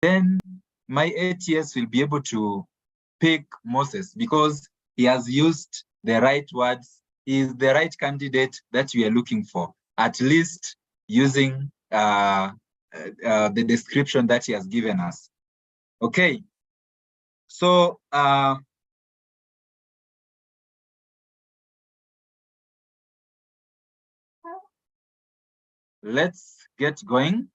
then my ATS will be able to pick Moses because he has used the right words. He is the right candidate that we are looking for, at least using the description that he has given us. Okay, so let's get going.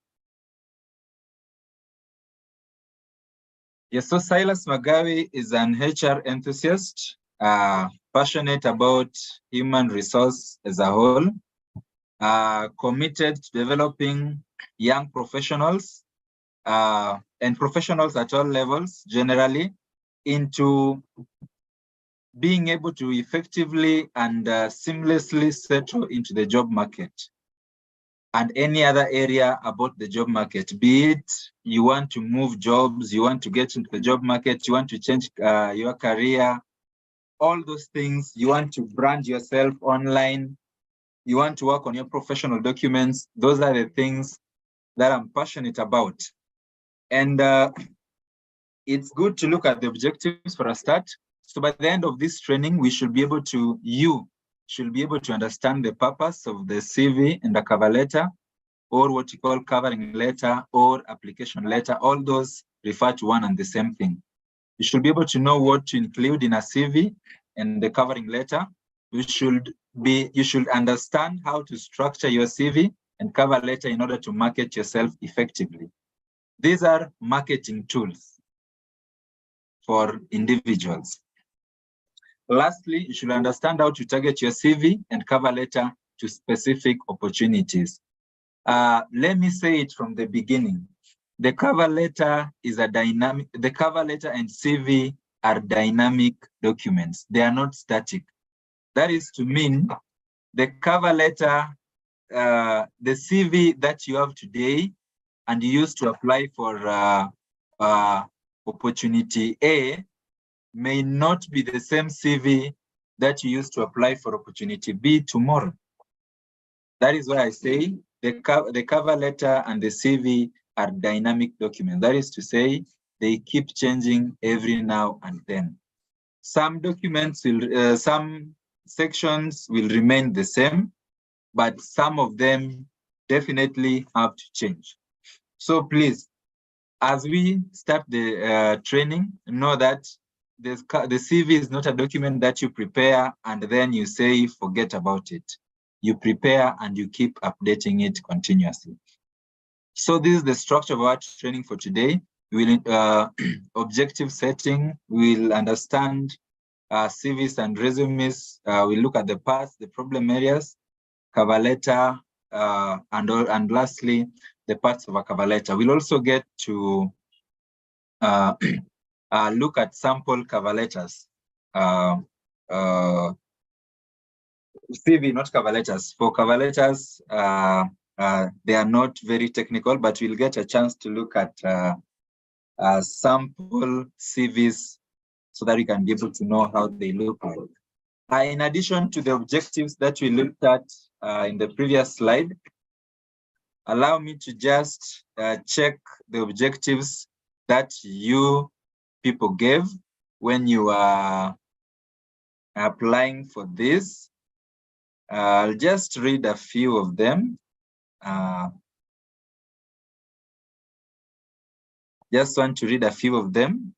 Yes, so Silas Magawi is an HR enthusiast, passionate about human resource as a whole, committed to developing young professionals and professionals at all levels generally into being able to effectively and seamlessly settle into the job market and any other area about the job market, be it you want to move jobs, you want to get into the job market, you want to change your career, all those things, you want to brand yourself online, you want to work on your professional documents. Those are the things that I'm passionate about. And it's good to look at the objectives for a start. So by the end of this training, we should be able to, you should be able to understand the purpose of the CV and the cover letter, or what you call covering letter or application letter. All those refer to one and the same thing. You should be able to know what to include in a CV and the covering letter. You should understand how to structure your CV and cover letter in order to market yourself effectively. These are marketing tools for individuals. Lastly, you should understand how to target your CV and cover letter to specific opportunities. Let me say it from the beginning. The cover letter is a dynamic, the cover letter and CV are dynamic documents. They are not static. That is to mean the cover letter, the CV that you have today and you used to apply for opportunity A may not be the same CV that you used to apply for opportunity B tomorrow. That is why I say the cover letter and the CV are dynamic documents. That is to say, they keep changing every now and then. Some documents will, some sections will remain the same, but some of them definitely have to change. So please, as we start the training, know that the CV is not a document that you prepare and then you say, forget about it. You prepare and you keep updating it continuously. So this is the structure of our training for today. We will objective setting, we'll understand CVs and resumes, we'll look at the past, the problem areas, cover letter, and lastly, the parts of a cover letter. We'll also get to look at sample cover letters. CV, not cover letters. For cover letters, they are not very technical, but we'll get a chance to look at sample CVs so that we can be able to know how they look like. In addition to the objectives that we looked at in the previous slide, allow me to just check the objectives that you people gave when you are applying for this. I'll just read a few of them. Just want to read a few of them.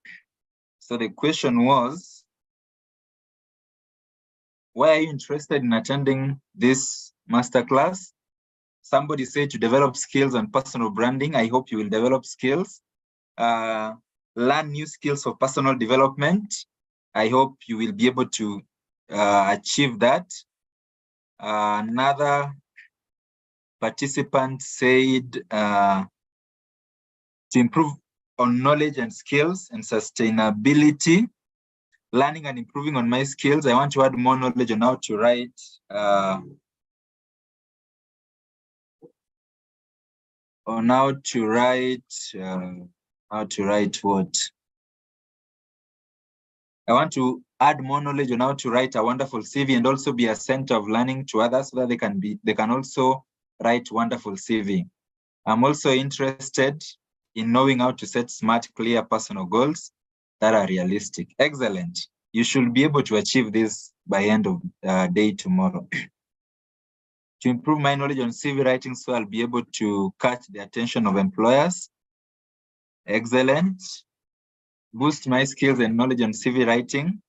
So the question was, why are you interested in attending this masterclass? Somebody said to develop skills on personal branding. I hope you will develop skills. Learn new skills for personal development. I hope you will be able to achieve that. Another participant said to improve on knowledge and skills and sustainability, learning and improving on my skills. I want to add more knowledge on how to write what? I want to add more knowledge on how to write a wonderful CV and also be a center of learning to others so that they can also write wonderful CV. I'm also interested in knowing how to set smart, clear personal goals that are realistic. Excellent. You should be able to achieve this by end of day tomorrow. To improve my knowledge on CV writing so I'll be able to catch the attention of employers. Excellent. Boost my skills and knowledge on CV writing,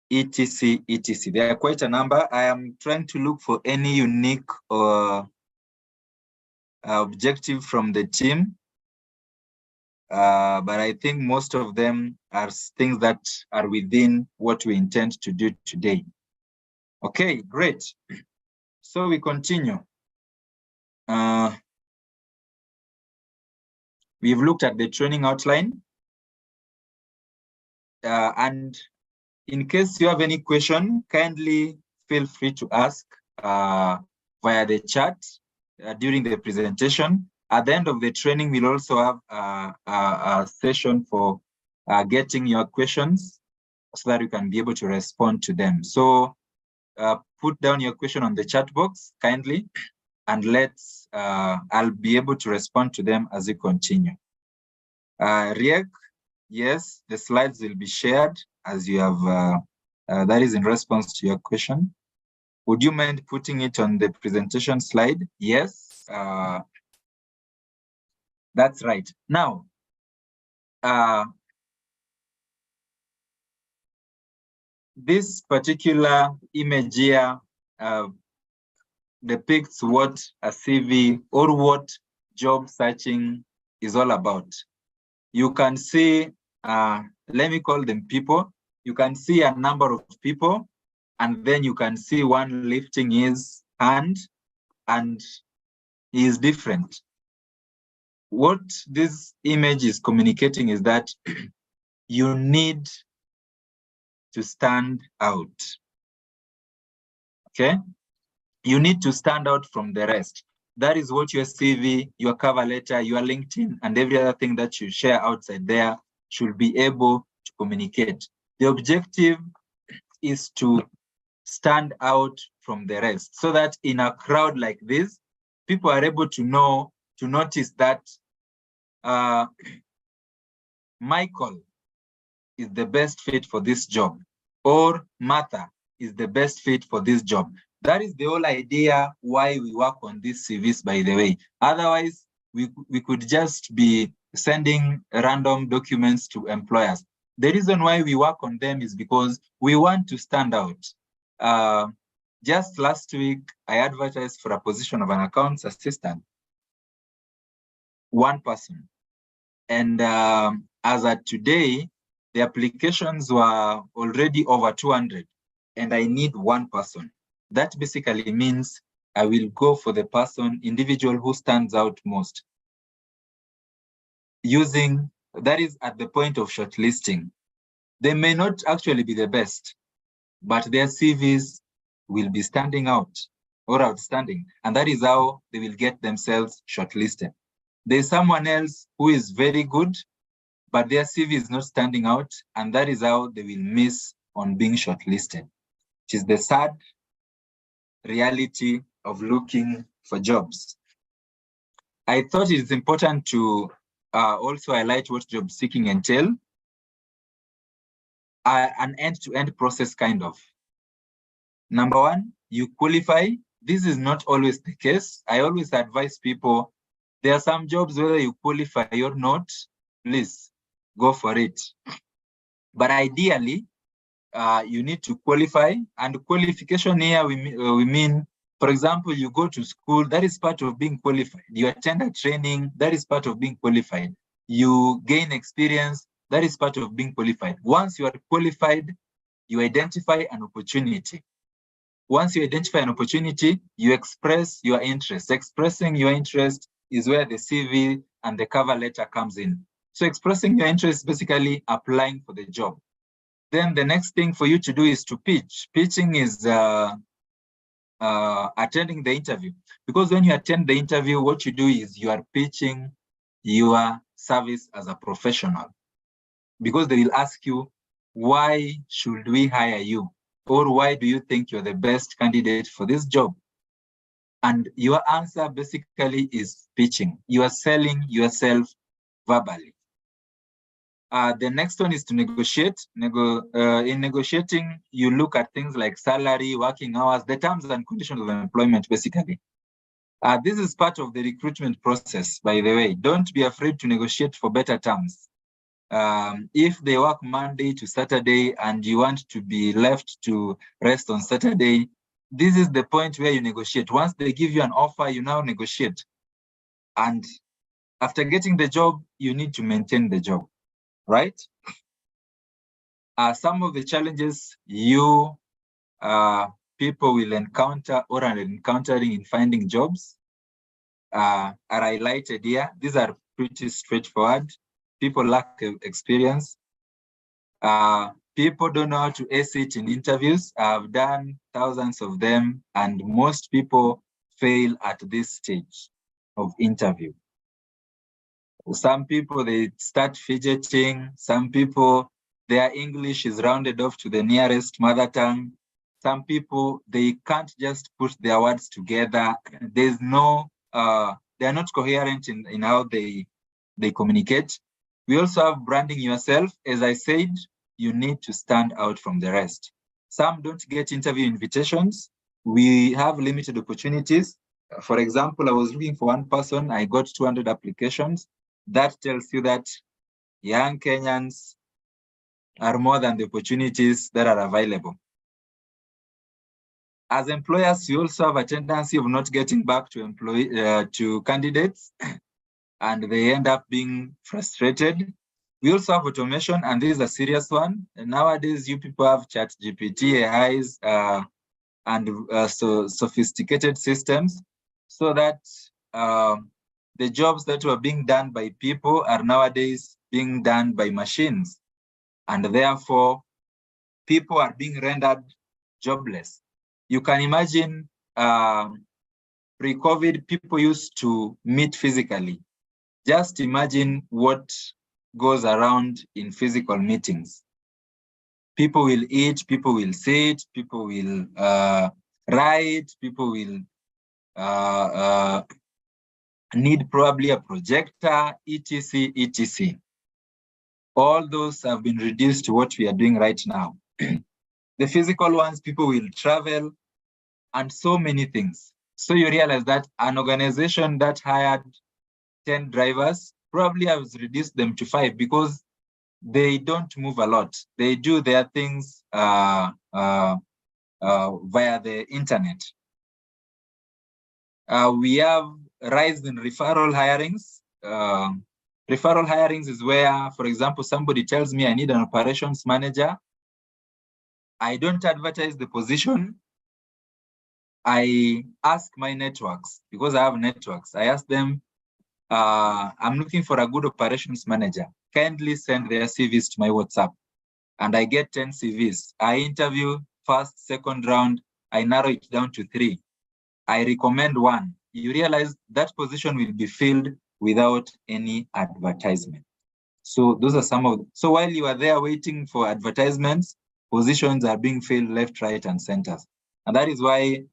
etc, etc. There are quite a number. I am trying to look for any unique objective from the team. But I think most of them are things that are within what we intend to do today. Okay, great. So we continue. We've looked at the training outline. And in case you have any question, kindly feel free to ask via the chat during the presentation. At the end of the training, we'll also have a session for getting your questions so that you can be able to respond to them. So put down your question on the chat box kindly, and I'll be able to respond to them as we continue. Riek, yes, the slides will be shared as you have, that is in response to your question. Would you mind putting it on the presentation slide? Yes, that's right. Now, this particular image here depicts what a CV or what job searching is all about. You can see, let me call them people. You can see a number of people, and then you can see one lifting his hand, and he is different. What this image is communicating is that you need to stand out. Okay? You need to stand out from the rest. That is what your CV, your cover letter, your LinkedIn, and every other thing that you share outside there should be able to communicate. The objective is to stand out from the rest so that in a crowd like this, people are able to notice that Michael is the best fit for this job, or Martha is the best fit for this job. That is the whole idea why we work on these CVs, by the way. Otherwise, we could just be sending random documents to employers. The reason why we work on them is because we want to stand out. Just last week, I advertised for a position of an accounts assistant. One person. And as at today, the applications were already over 200, and I need one person. That basically means I will go for the individual who stands out most. That is at the point of shortlisting. They may not actually be the best, but their CVs will be standing out or outstanding, and that is how they will get themselves shortlisted. There's someone else who is very good, but their CV is not standing out, and that is how they will miss on being shortlisted, which is the sad reality of looking for jobs. I thought it is important to also highlight what job seeking entails. An end-to-end process, kind of. Number one, you qualify. This is not always the case. I always advise people, there are some jobs, whether you qualify or not, please go for it. But ideally, you need to qualify, and qualification here we mean, for example, you go to school, that is part of being qualified. You attend a training, that is part of being qualified. You gain experience, that is part of being qualified. Once you are qualified, you identify an opportunity. Once you identify an opportunity, you express your interest. Expressing your interest is where the CV and the cover letter comes in. So expressing your interest is basically applying for the job. Then the next thing for you to do is to pitch. Pitching is attending the interview. Because when you attend the interview, what you do is you are pitching your service as a professional. Because they will ask you, why should we hire you? Or why do you think you're the best candidate for this job? And your answer basically is pitching. You are selling yourself verbally. The next one is to negotiate. In negotiating, you look at things like salary, working hours, the terms and conditions of employment, basically. This is part of the recruitment process, by the way. Don't be afraid to negotiate for better terms. If they work Monday to Saturday and you want to be left to rest on Saturday, this is the point where you negotiate. Once they give you an offer, you now negotiate. And after getting the job, you need to maintain the job, right? Some of the challenges you people will encounter or are encountering in finding jobs are highlighted here. These are pretty straightforward. People lack experience. People don't know how to ace it in interviews. I've done thousands of them, and most people fail at this stage of interview. Some people, they start fidgeting. Some people, their English is rounded off to the nearest mother tongue. Some people, they can't just put their words together. There's no, they're not coherent in how they communicate. We also have branding yourself. As I said, you need to stand out from the rest. Some don't get interview invitations. We have limited opportunities. For example, I was looking for one person, I got 200 applications. That tells you that young Kenyans are more than the opportunities that are available. As employers, you also have a tendency of not getting back to candidates, and they end up being frustrated. We also have automation, and this is a serious one. And nowadays, you people have ChatGPT, AIs, and so sophisticated systems, so that the jobs that were being done by people are nowadays being done by machines. And therefore, people are being rendered jobless. You can imagine pre-COVID, people used to meet physically. Just imagine what goes around in physical meetings. People will eat, people will sit, people will write, people will need probably a projector, etc., etc. All those have been reduced to what we are doing right now. The physical ones, people will travel, and so many things. So you realize that an organization that hired 10 drivers probably has reduced them to 5 because they don't move a lot. They do their things via the internet. We have rise in referral hirings. Referral hirings is where, for example, somebody tells me I need an operations manager. I don't advertise the position. I ask my networks, because I have networks. I ask them, I'm looking for a good operations manager. Kindly send their CVs to my WhatsApp. And I get 10 CVs. I interview first, second round. I narrow it down to 3. I recommend one. You realize that position will be filled without any advertisement. So those are some of, so while you are there waiting for advertisements, positions are being filled left, right, and center. And that is why,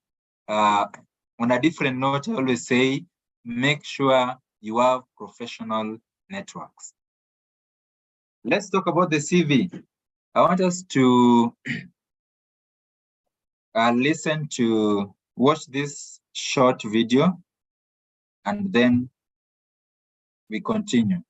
on a different note, I always say, make sure you have professional networks. Let's talk about the CV. I want us to watch this short video, and then we continue.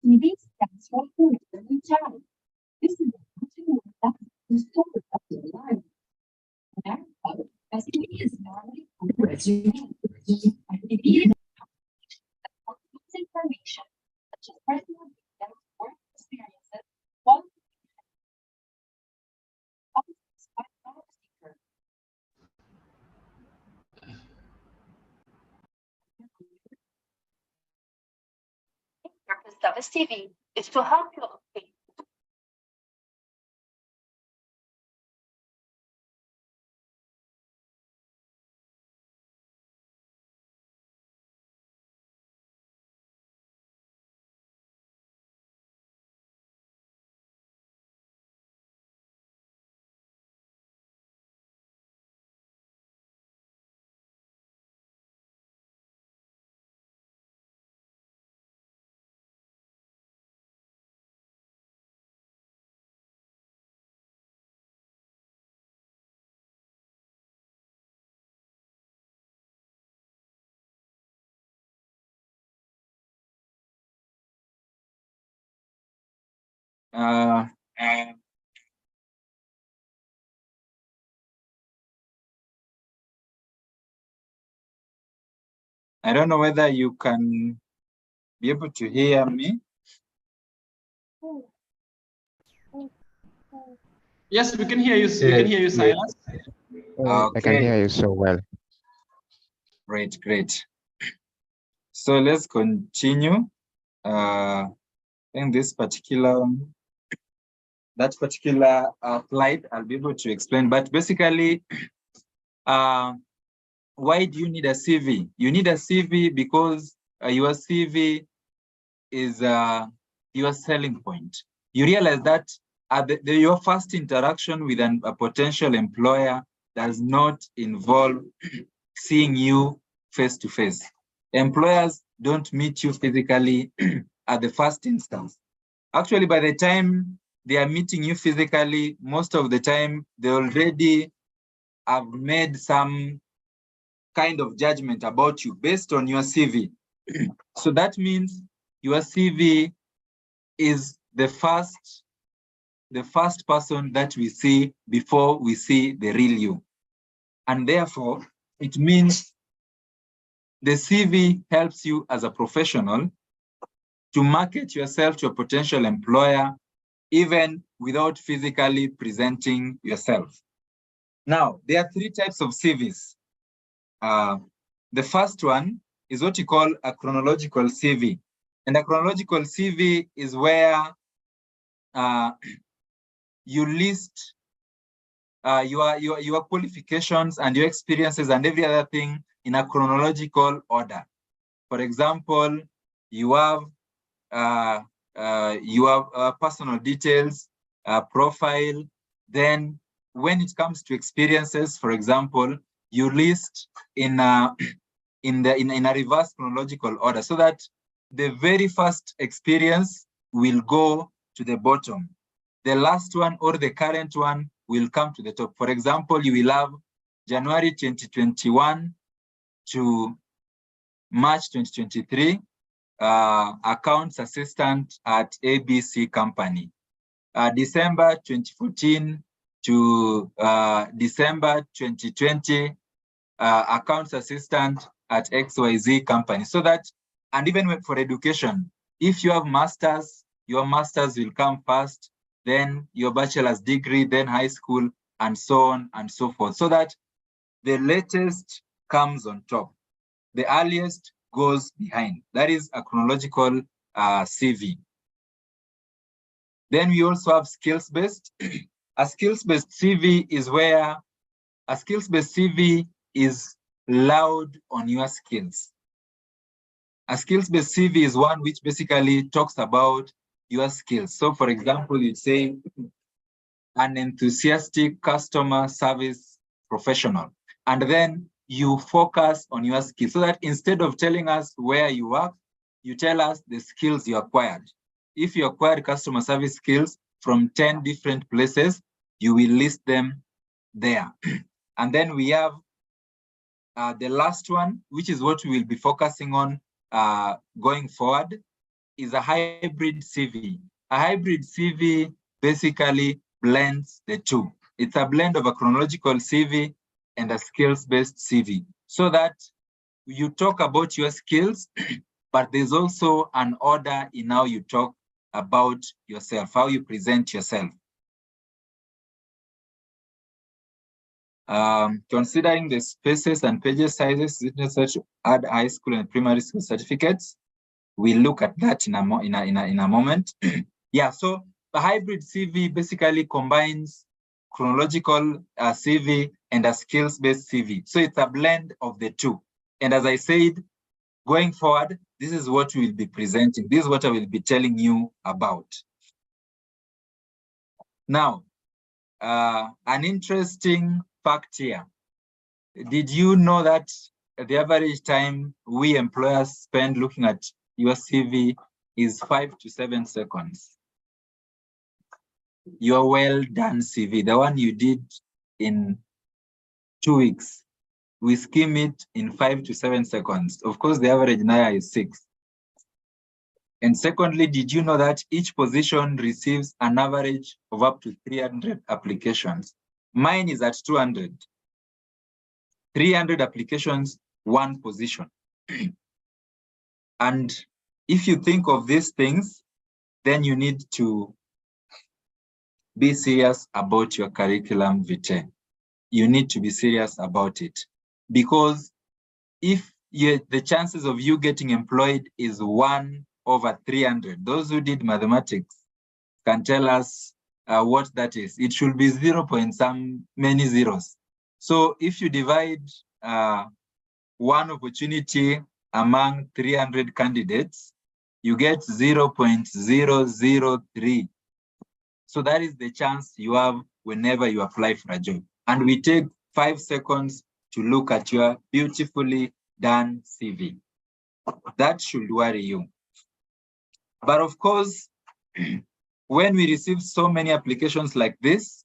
TV stands for food and child. This is the story of the life. America, as TV is normally resume, and TV is information such as personal data, work experiences, qualifications. a CV is to help you obtain. Uh, I don't know whether you can be able to hear me. Yes, we can hear you. We can hear you, Silas. I can hear you so well. Great, great. So let's continue. In this particular, that particular slide, I'll be able to explain. But basically, why do you need a CV? You need a CV because your CV is your selling point. You realize that your first interaction with a potential employer does not involve seeing you face to face. Employers don't meet you physically at the first instance. Actually, by the time they are meeting you physically, most of the time they already have made some kind of judgment about you based on your CV. So that means your CV is the first person that we see before we see the real you. And therefore, it means the CV helps you as a professional to market yourself to a potential employer, even without physically presenting yourself. Now, there are three types of CVs. The first one is what you call a chronological CV. And a chronological CV is where you list your qualifications and your experiences and every other thing in a chronological order. For example, you have personal details, profile. Then when it comes to experiences, for example, you list in a reverse chronological order so that the very first experience will go to the bottom. The last one or the current one will come to the top. For example, you will have January 2021 to March 2023, accounts assistant at ABC company. December 2014 to December 2020, accounts assistant at XYZ company. So that, and even for education, if you have masters, your masters will come first, then your bachelor's degree, then high school, and so on and so forth. So that the latest comes on top. The earliest goes behind. That is a chronological CV. Then we also have skills-based. A skills-based CV is where a skills-based CV is loud on your skills. A skills-based CV is one which basically talks about your skills. So for example, you'd say an enthusiastic customer service professional. And then you focus on your skills so that instead of telling us where you work, you tell us the skills you acquired. If you acquired customer service skills from 10 different places, you will list them there. And then we have the last one, which is what we will be focusing on going forward, is a hybrid CV. A hybrid CV basically blends the two. It's a blend of a chronological CV and a skills-based CV, so that you talk about your skills, but there's also an order in how you talk about yourself, how you present yourself. Considering the spaces and pages sizes, is it necessary to add high school and primary school certificates? We'll look at that in a moment. Yeah, so the hybrid CV basically combines chronological CV and a skills-based CV. So it's a blend of the two. And as I said, going forward, this is what we'll be presenting. This is what I will be telling you about. Now, an interesting fact here. Did you know that the average time we employers spend looking at your CV is 5 to 7 seconds? Your well done CV, the one you did in 2 weeks, we skim it in 5 to 7 seconds. Of course, the average now is 6. And secondly, did you know that each position receives an average of up to 300 applications? Mine is at 200. 300 applications, 1 position. And if you think of these things, then you need to be serious about your curriculum vitae. You need to be serious about it, because if the chances of you getting employed is 1 over 300, those who did mathematics can tell us what that is. It should be 0 point some many zeros. So if you divide 1 opportunity among 300 candidates, you get 0.003. So that is the chance you have whenever you apply for a job. And we take 5 seconds to look at your beautifully done CV. That should worry you. But of course, when we receive so many applications like this,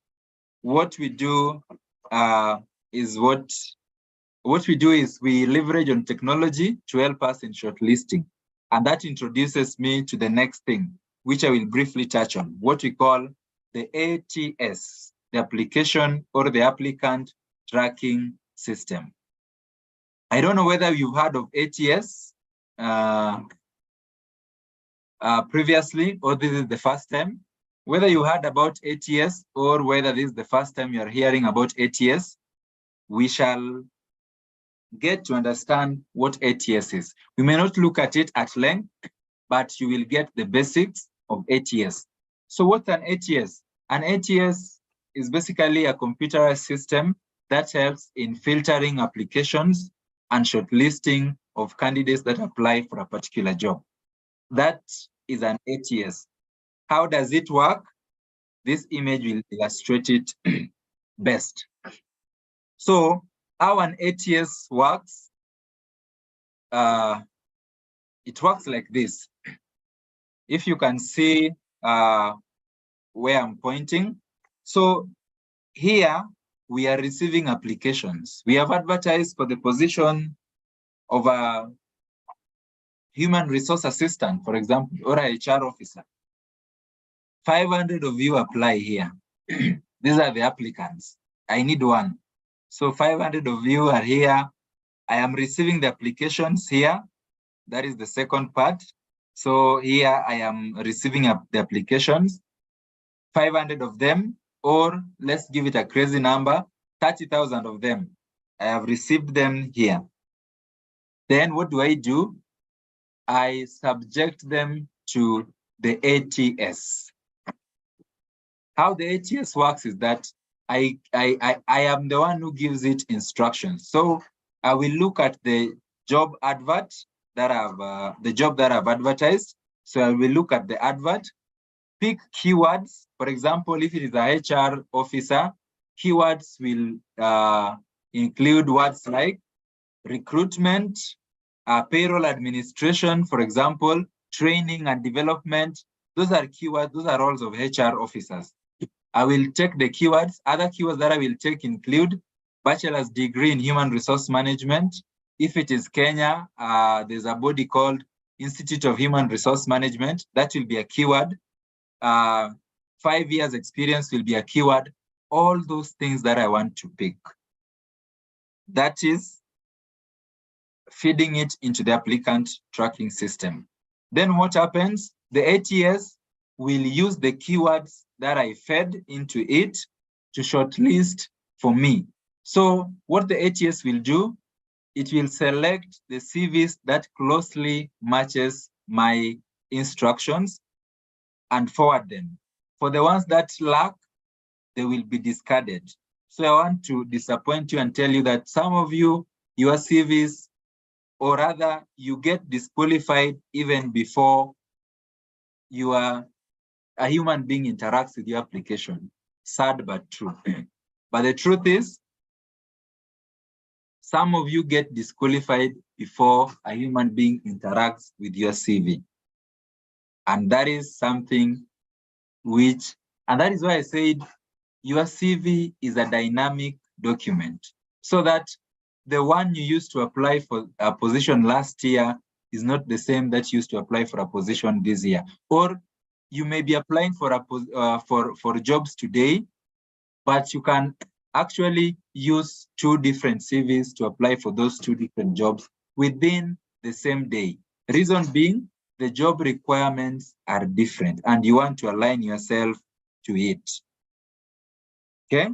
what we do is we leverage on technology to help us in shortlisting. And that introduces me to the next thing, which I will briefly touch on, what we call the ATS, the application or the applicant tracking system. I don't know whether you've heard of ATS previously, or this is the first time. Whether you heard about ATS or whether this is the first time you're hearing about ATS, we shall get to understand what ATS is. We may not look at it at length, but you will get the basics of ATS. So what's an ATS? An ATS is basically a computerized system that helps in filtering applications and shortlisting of candidates that apply for a particular job. That is an ATS. How does it work? This image will illustrate it best. So how an ATS works, it works like this. If you can see where I'm pointing. So here we are receiving applications. We have advertised for the position of a human resource assistant, for example, or a HR officer. 500 of you apply here. These are the applicants. I need 1. So 500 of you are here. I am receiving the applications here. That is the second part. So here I am receiving the applications, 500 of them, or let's give it a crazy number, 30,000 of them. I have received them here. Then what do? I subject them to the ATS. How the ATS works is that I am the one who gives it instructions. So I will look at the job advert that I've advertised. So I will look at the advert, pick keywords. For example, if it is a HR officer, keywords will include words like recruitment, payroll administration, for example, training and development. Those are keywords, those are roles of HR officers. I will take the keywords. Other keywords that I will take include bachelor's degree in human resource management. If it is Kenya, there's a body called Institute of Human Resource Management. That will be a keyword. 5 years experience will be a keyword. All those things that I want to pick. That is feeding it into the applicant tracking system. Then what happens? The ATS will use the keywords that I fed into it to shortlist for me. So what the ATS will do, it will select the CVs that closely matches my instructions and forward them. For the ones that lack, they will be discarded. So I want to disappoint you and tell you that some of you, your CVs, or rather you get disqualified even before a human being interacts with your application. Sad but true. But the truth is, some of you get disqualified before a human being interacts with your CV. And that is something which, and that is why I said your CV is a dynamic document, so that the one you used to apply for a position last year is not the same that you used to apply for a position this year. Or you may be applying for for jobs today, but you can actually use 2 different CVs to apply for those 2 different jobs within the same day. Reason being, the job requirements are different and you want to align yourself to it. Okay?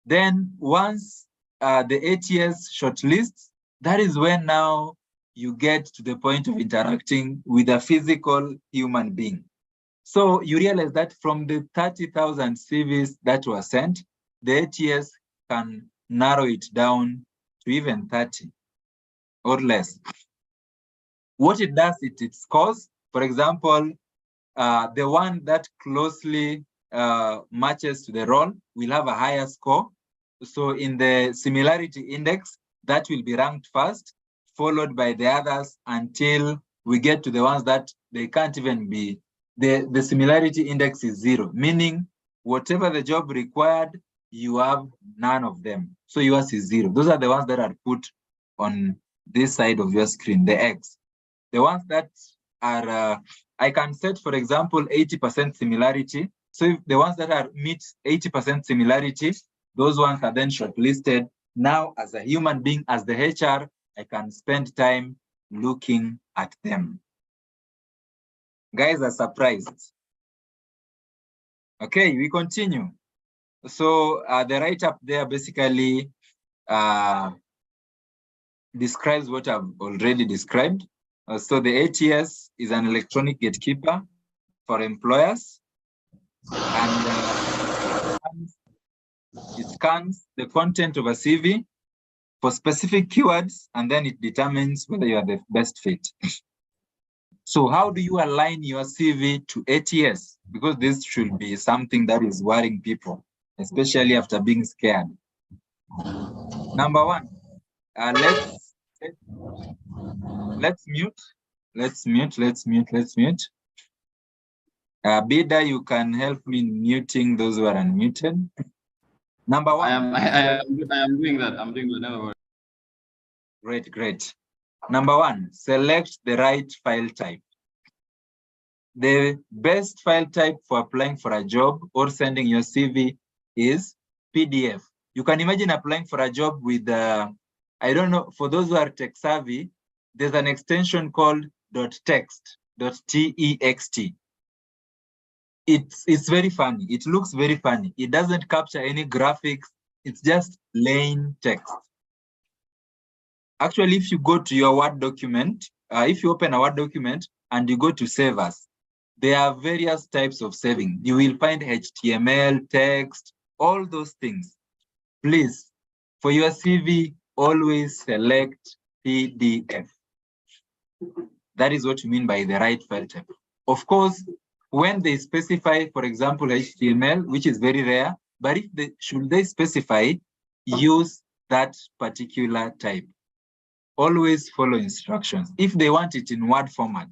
Then once the ATS shortlists, that is when now you get to the point of interacting with a physical human being. So you realize that from the 30,000 CVs that were sent, the ATS can narrow it down to even 30 or less. What it does, it scores. For example, the one that closely matches to the role will have a higher score. So in the similarity index, that will be ranked first, followed by the others until we get to the ones that they can't even be. The similarity index is 0, meaning whatever the job required, you have none of them. So yours is 0. Those are the ones that are put on this side of your screen, the X. The ones that are, I can set, for example, 80% similarity. So if the ones that are meet 80% similarity, those ones are then shortlisted. Now, as a human being, as the HR, I can spend time looking at them. Guys are surprised. Okay, we continue. So the write-up there basically describes what I've already described. So the ATS is an electronic gatekeeper for employers, and it scans the content of a CV for specific keywords, and then it determines whether you are the best fit. So how do you align your CV to ATS? Because this should be something that is worrying people, especially after being scared. Number one, let's mute. Bida, you can help me in muting those who are unmuted. Number one. I am doing that. I'm doing that. Never worry. Great. Number one, select the right file type. The best file type for applying for a job or sending your CV is PDF. You can imagine applying for a job with, I don't know, for those who are tech savvy, there's an extension called .text. It's very funny. It looks very funny. It doesn't capture any graphics. It's just plain text. Actually, if you go to your Word document, if you open a Word document and you go to Save As, there are various types of saving. You will find HTML, text, all those things. Please, for your CV, always select PDF. That is what you mean by the right file type. Of course, when they specify, for example, HTML, which is very rare, but if should they specify, use that particular type. Always follow instructions. If they want it in Word format,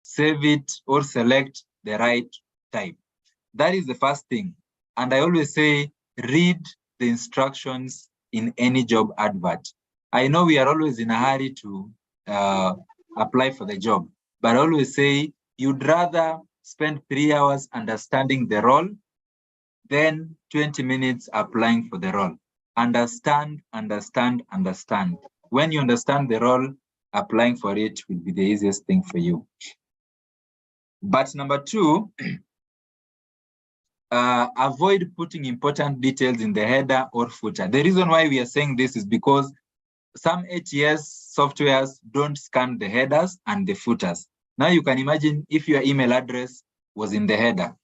save it or select the right type. That is the first thing. And I always say, read the instructions in any job advert. I know we are always in a hurry to apply for the job, but I always say you'd rather spend 3 hours understanding the role than 20 minutes applying for the role. Understand. When you understand the role, applying for it will be the easiest thing for you. But number two, avoid putting important details in the header or footer. The reason why we are saying this is because some ATS softwares don't scan the headers and the footers. Now you can imagine if your email address was in the header.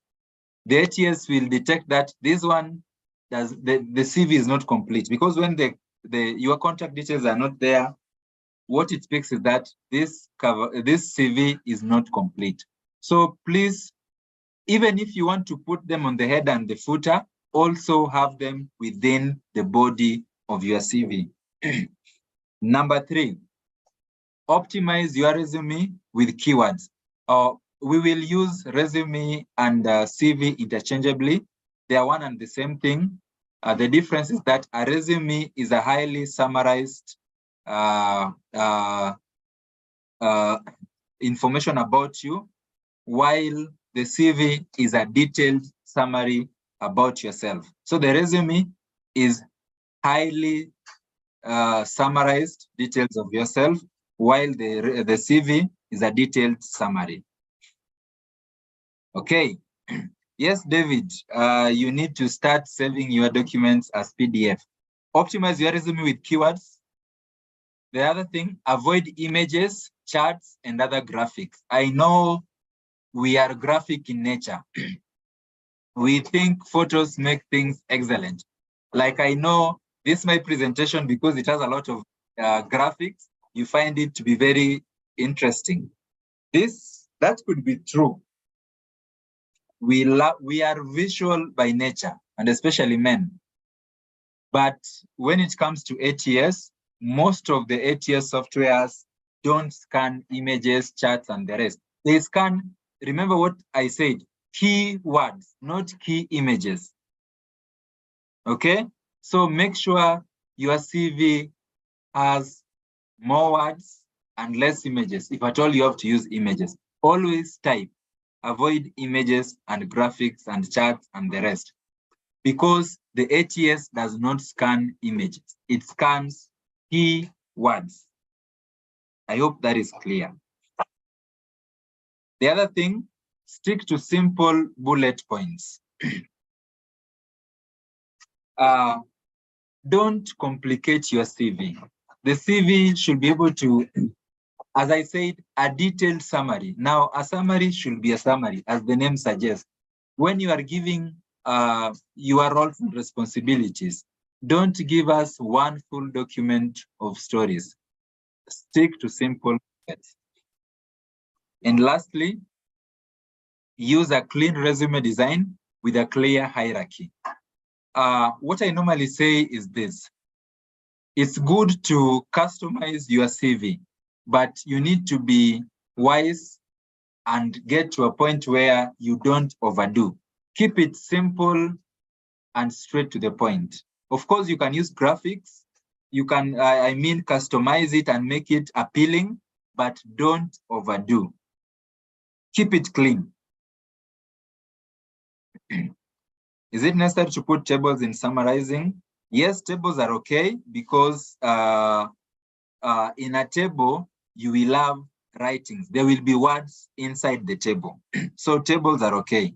The ATS will detect that this one does the CV is not complete, because when your contact details are not there, what it picks is that this CV is not complete. So please, even if you want to put them on the header and the footer, also have them within the body of your CV. Number 3, optimize your resume with keywords. We will use resume and CV interchangeably. They are one and the same thing. The difference is that a resume is a highly summarized information about you, while the CV is a detailed summary about yourself. So the resume is highly summarized details of yourself, while the CV is a detailed summary. Okay. Yes, David, you need to start saving your documents as PDF. Optimize your resume with keywords. The other thing, avoid images, charts, and other graphics. I know we are graphic in nature. We think photos make things excellent. Like I know this my presentation, because it has a lot of graphics, you find it to be very interesting. That could be true. We are visual by nature, and especially men. But when it comes to ATS, most of the ATS softwares don't scan images, charts, and the rest. They scan, remember what I said, keywords, not key images. Okay? So make sure your CV has more words and less images. If at all you have to use images, always type. Avoid images and graphics and charts and the rest, because the ATS does not scan images. It scans keywords. I hope that is clear. The other thing, stick to simple bullet points. Don't complicate your CV. The CV should be able to, as I said, a detailed summary. Now, a summary should be a summary, as the name suggests. When you are giving your roles and responsibilities, don't give us one full document of stories. Stick to simple words. And lastly, use a clean resume design with a clear hierarchy. What I normally say is this. It's good to customize your CV, but you need to be wise and get to a point where you don't overdo. Keep it simple and straight to the point. Of course, you can use graphics. You can, customize it and make it appealing, but don't overdo. Keep it clean. Is it necessary to put tables in summarizing? Yes, tables are okay, because in a table, you will have writings. There will be words inside the table. So tables are okay.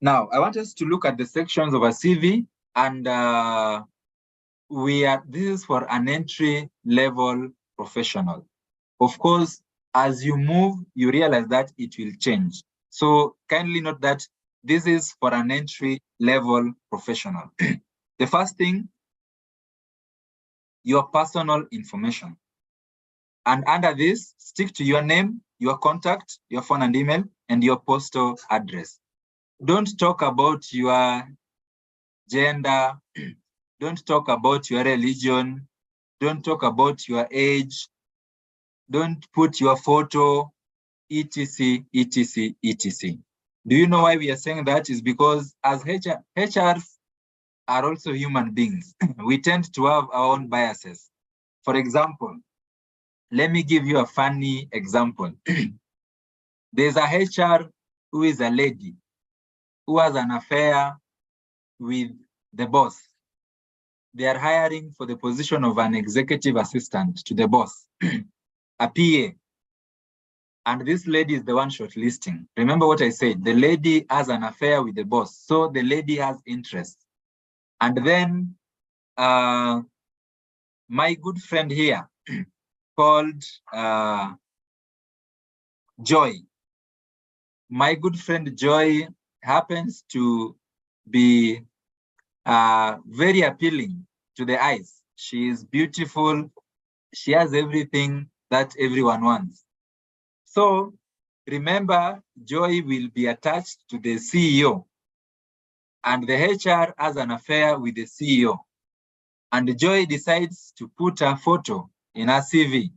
Now, I want us to look at the sections of a CV, and this is for an entry-level professional. Of course, as you move, you realize that it will change. So kindly note that this is for an entry-level professional. The first thing, your personal information. And under this, stick to your name, your contact, your phone and email, and your postal address. Don't talk about your gender. Don't talk about your religion. Don't talk about your age. Don't put your photo, etc., etc., etc. Do you know why we are saying that? Is because as HRs are also human beings. We tend to have our own biases. For example, let me give you a funny example. There's a HR who is a lady who has an affair with the boss. They are hiring for the position of an executive assistant to the boss, a PA. And this lady is the one shortlisting. Remember what I said, the lady has an affair with the boss. So the lady has interest. And then my good friend here called Joy. My good friend Joy happens to be very appealing to the eyes. She is beautiful. She has everything that everyone wants. So remember, Joy will be attached to the CEO, and the HR has an affair with the CEO. And Joy decides to put a photo in her CV.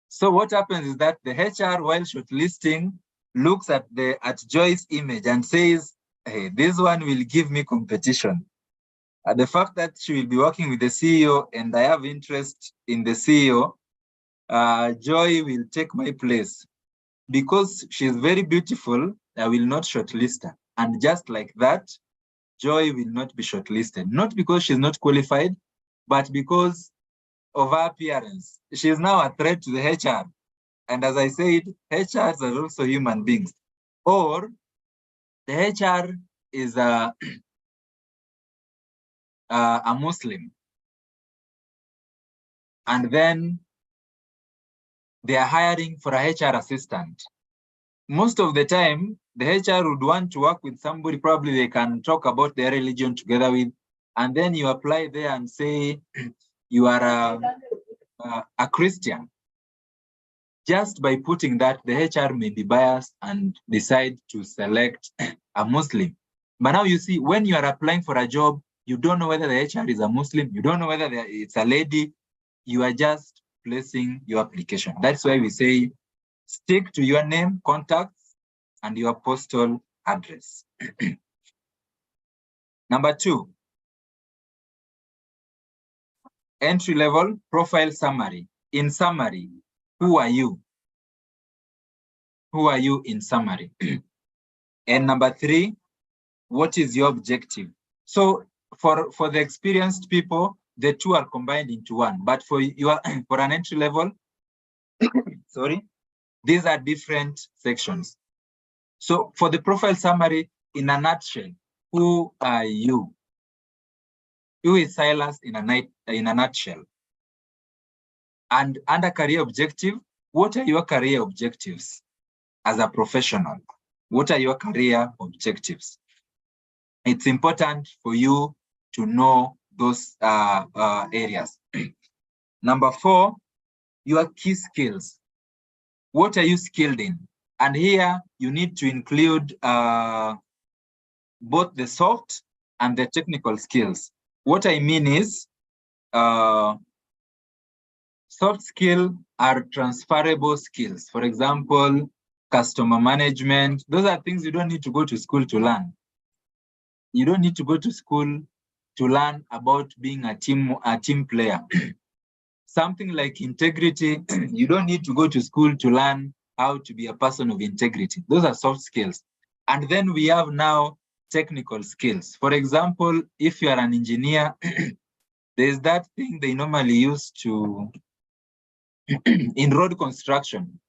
So what happens is that the HR, while shortlisting, looks at Joy's image and says, hey, this one will give me competition. The fact that she will be working with the CEO and I have interest in the CEO, Joy will take my place. Because she's very beautiful, I will not shortlist her. And just like that, Joy will not be shortlisted. Not because she's not qualified, but because of her appearance. She is now a threat to the HR. And as I said, HRs are also human beings. Or the HR is a Muslim. And then they are hiring for a HR assistant. Most of the time, the HR would want to work with somebody probably they can talk about their religion together with, and then you apply there and say you are a Christian. Just by putting that, the HR may be biased and decide to select a Muslim. But now you see, when you are applying for a job, you don't know whether the HR is a Muslim, you don't know whether it's a lady, you are just placing your application. That's why we say, stick to your name, contacts, and your postal address. Number 2, entry-level profile summary. In summary, who are you? Who are you in summary? And number 3, what is your objective? So for the experienced people, the two are combined into one. But for an entry level, sorry, these are different sections. So for the profile summary, in a nutshell, who are you? Who is Silas in a nutshell? And under career objective, what are your career objectives as a professional? What are your career objectives? It's important for you to know those areas. Number 4, your key skills. What are you skilled in? And here you need to include both the soft and the technical skills. What I mean is, soft skills are transferable skills. For example, customer management. Those are things you don't need to go to school to learn. You don't need to go to school to learn about being a team player. Something like integrity, you don't need to go to school to learn how to be a person of integrity. Those are soft skills. And then we have now technical skills. For example, if you are an engineer, there's that thing they normally use to, in road construction,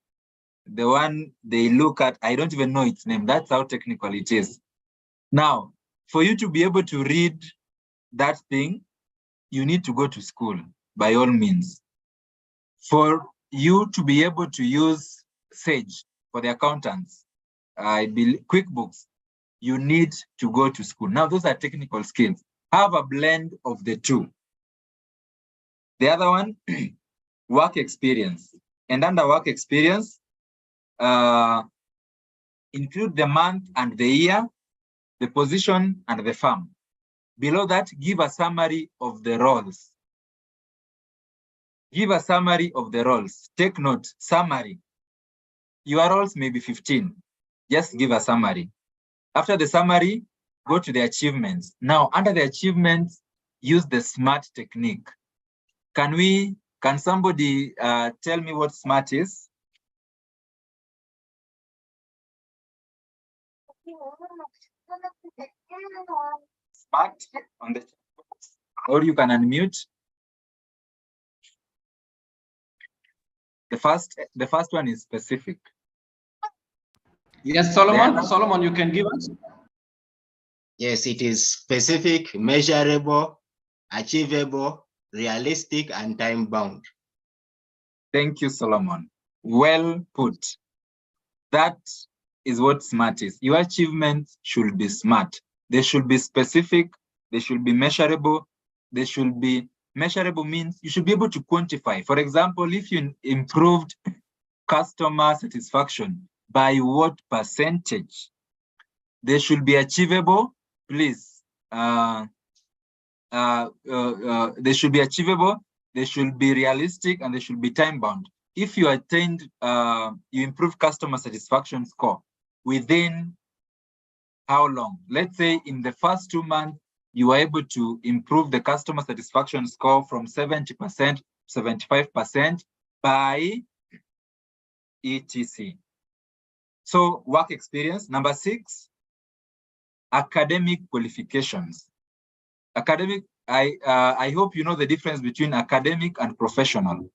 the one they look at, I don't even know its name. That's how technical it is. Now, for you to be able to read that thing, you need to go to school, by all means. For you to be able to use Sage for the accountants, I believe QuickBooks, you need to go to school. Now, those are technical skills. Have a blend of the two. The other one, work experience. And under work experience, include the month and the year, the position and the firm. Below that, give a summary of the roles. Give a summary of the roles. Take note, summary. Your roles may be 15. Just give a summary. After the summary, go to the achievements. Now, under the achievements, use the SMART technique. Can somebody tell me what SMART is? SMART on the, or you can unmute. The first one is specific. Yes, Solomon. Solomon, you can give us. Yes, it is specific, measurable, achievable, realistic, and time-bound. Thank you, Solomon. Well put. That is what SMART is. Your achievements should be SMART. They should be specific. They should be measurable. They should be measurable means you should be able to quantify. For example, if you improved customer satisfaction, by what percentage? They should be achievable, please. They should be achievable, they should be realistic, and they should be time-bound. If you attained, you improve customer satisfaction score within how long? Let's say in the first 2 months, you were able to improve the customer satisfaction score from 70% to 75% by etc. So work experience. Number 6, academic qualifications. Academic, I hope you know the difference between academic and professional.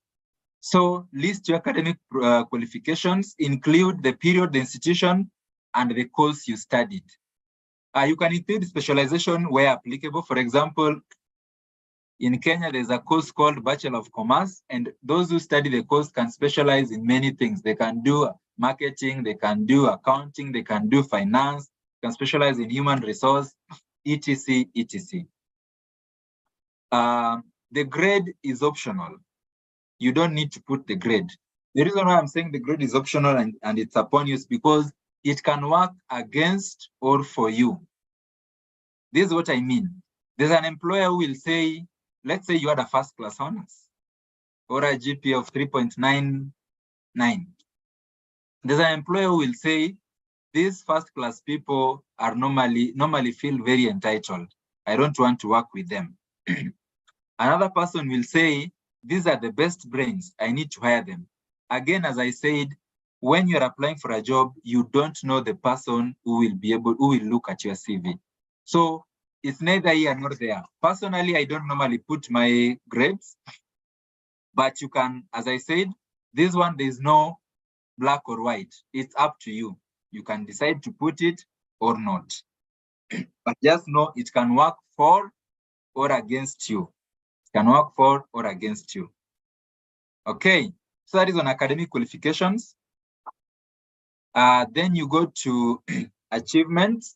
So list your academic qualifications, include the period, the institution, and the course you studied. You can include specialization where applicable. For example, in Kenya, there's a course called Bachelor of Commerce, and those who study the course can specialize in many things. They can do marketing, they can do accounting, they can do finance, they can specialize in human resource, etc., etc. The grade is optional. You don't need to put the grade. The reason why I'm saying the grade is optional and it's upon you is because it can work against or for you. This is what I mean. There's an employer who will say, let's say you had a first class honors or a GPA of 3.99. There's an employer who will say, these first class people are normally feel very entitled. I don't want to work with them. Another person will say, these are the best brains, I need to hire them. Again, as I said, when you're applying for a job, you don't know the person who will look at your CV. So it's neither here nor there. Personally, I don't normally put my grades, but you can, as I said, this one, there's no black or white. It's up to you. You can decide to put it or not. But just know it can work for or against you. It can work for or against you. Okay, so that is on academic qualifications. Then you go to achievements.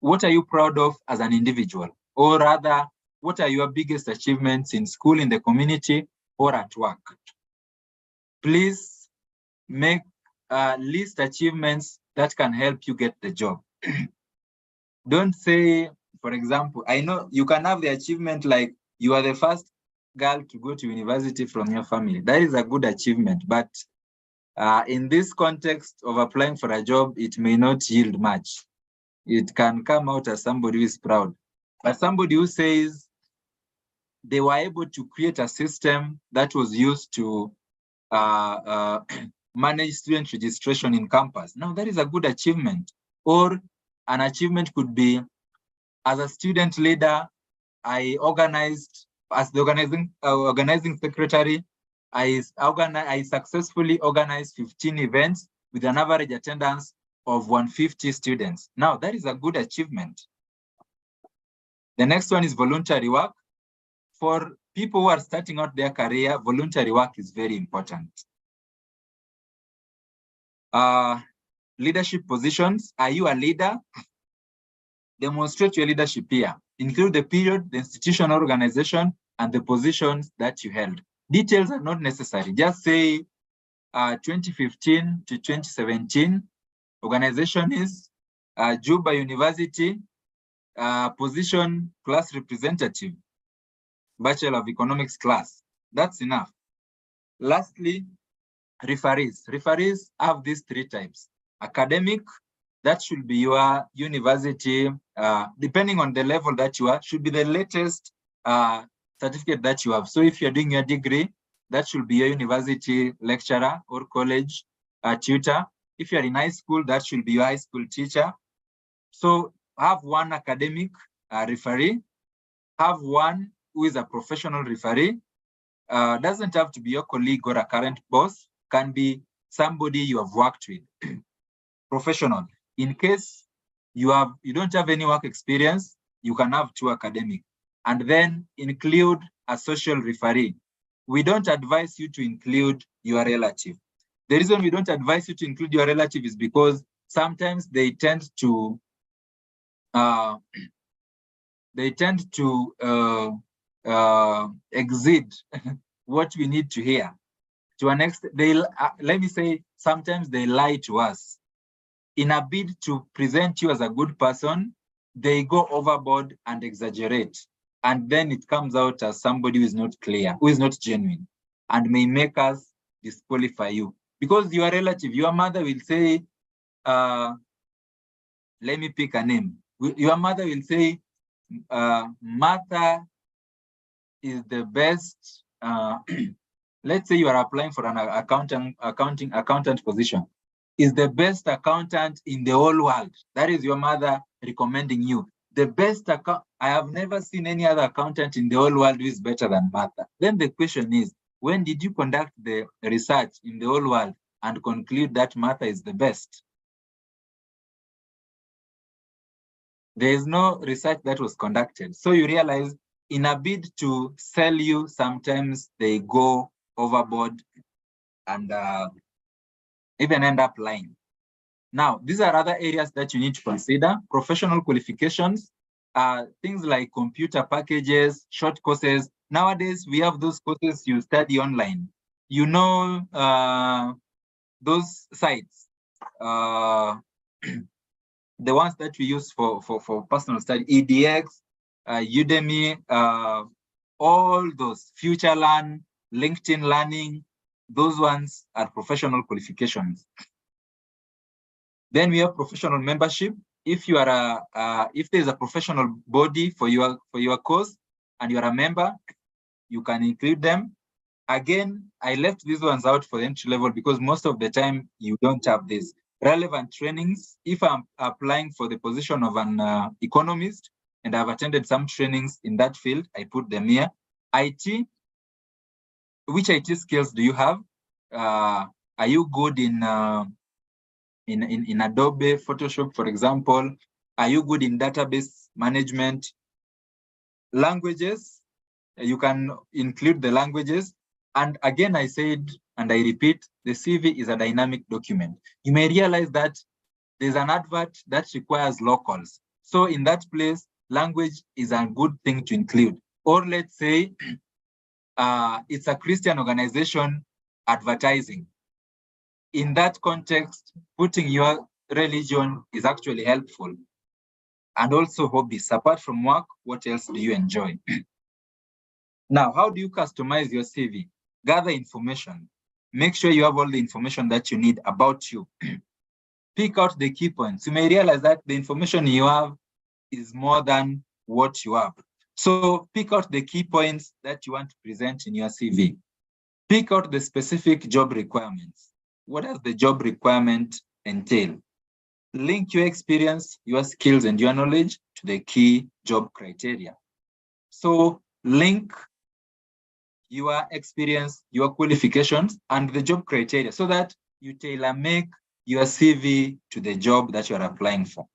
What are you proud of as an individual? Or rather, what are your biggest achievements in school, in the community, or at work? Please make list achievements that can help you get the job. Don't say, for example, I know you can have the achievement like you are the first girl to go to university from your family. That is a good achievement, but in this context of applying for a job, it may not yield much. It can come out as somebody who is proud, but somebody who says they were able to create a system that was used to manage student registration in campus. Now, that is a good achievement. Or an achievement could be, as a student leader, I organized, as the organizing secretary, I successfully organized 15 events with an average attendance of 150 students. Now, that is a good achievement. The next one is voluntary work. For people who are starting out their career, voluntary work is very important. Leadership positions. Are you a leader? Demonstrate your leadership here. Include the period, the institutional organization, and the positions that you held. Details are not necessary. Just say 2015 to 2017, organization is Juba University, position class representative, Bachelor of Economics class. That's enough. Lastly, referees. Referees have these 3 types. Academic, that should be your university, depending on the level that you are, should be the latest certificate that you have. So if you're doing your degree, that should be your university lecturer or college tutor. If you're in high school, that should be your high school teacher. So have one academic referee, have one who is a professional referee. Doesn't have to be your colleague or a current boss, can be somebody you have worked with. Professional. In case you don't have any work experience, you can have 2 academic. And then include a social referee. We don't advise you to include your relative. The reason we don't advise you to include your relative is because sometimes they tend to exceed what we need to hear. To an extent, let me say, sometimes they lie to us. In a bid to present you as a good person, they go overboard and exaggerate. And then it comes out as somebody who is not clear, who is not genuine, and may make us disqualify you. Because your relative, your mother will say, let me pick a name. Your mother will say, Martha is the best. Let's say you are applying for an accountant position. Is the best accountant in the whole world. That is your mother recommending you. The best account. I have never seen any other accountant in the whole world who is better than Martha. Then the question is, when did you conduct the research in the whole world and conclude that Martha is the best? There is no research that was conducted. So you realize in a bid to sell you, sometimes they go overboard and even end up lying. Now, these are other areas that you need to consider. Professional qualifications, things like computer packages, short courses. Nowadays, we have those courses you study online. You know, those sites, the ones that we use for personal study, EDX, Udemy, all those, FutureLearn, LinkedIn Learning, those ones are professional qualifications. Then we have professional membership. If you are if there's a professional body for your course and you are a member, you can include them. Again, I left these ones out for entry level because most of the time you don't have this. Relevant trainings. If I'm applying for the position of an economist and I've attended some trainings in that field, I put them here. IT. Which IT skills do you have? Are you good in Adobe Photoshop, for example? Are you good in database management? Languages, you can include the languages. And again, I said, and I repeat, the CV is a dynamic document. You may realize that there's an advert that requires locals. So in that place, language is a good thing to include. Or let's say it's a Christian organization advertising. In that context, putting your religion is actually helpful. And also hobbies. Apart from work, what else do you enjoy? Now, how do you customize your CV? Gather information. Make sure you have all the information that you need about you. Pick out the key points. You may realize that the information you have is more than what you have. So pick out the key points that you want to present in your CV. Pick out the specific job requirements. What does the job requirement entail? Link your experience, your skills, and your knowledge to the key job criteria. So link your experience, your qualifications, and the job criteria so that you tailor-make your CV to the job that you are applying for.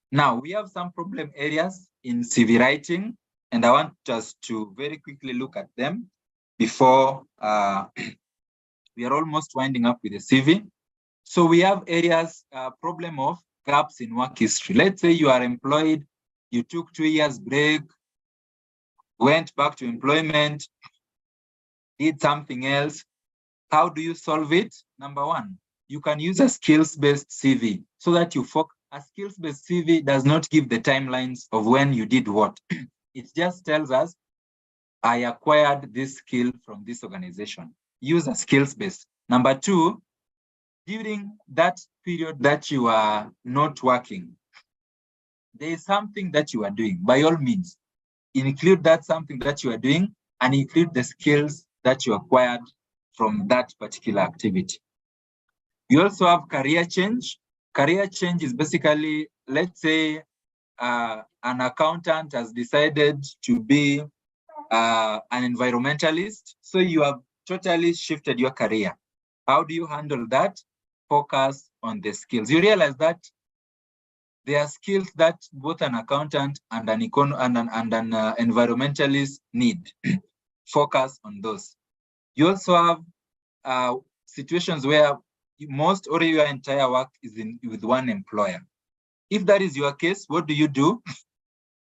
Now, we have some problem areas in CV writing, and I want us to very quickly look at them before we are almost winding up with the CV. So we have areas, problem of gaps in work history. Let's say you are employed, you took 2 years break, went back to employment, did something else. How do you solve it? Number one, you can use a skills-based CV so that you focus. A skills-based CV does not give the timelines of when you did what. It just tells us, I acquired this skill from this organization. Use a skills-based. Number two, during that period that you are not working, there is something that you are doing. By all means, include that something that you are doing and include the skills that you acquired from that particular activity. You also have career change. Career change is basically, let's say an accountant has decided to be an environmentalist. So you have totally shifted your career. How do you handle that? Focus on the skills. You realize that They are skills that both an accountant and an environmentalist need. Focus on those. You also have situations where most or your entire work is with one employer. If that is your case, what do?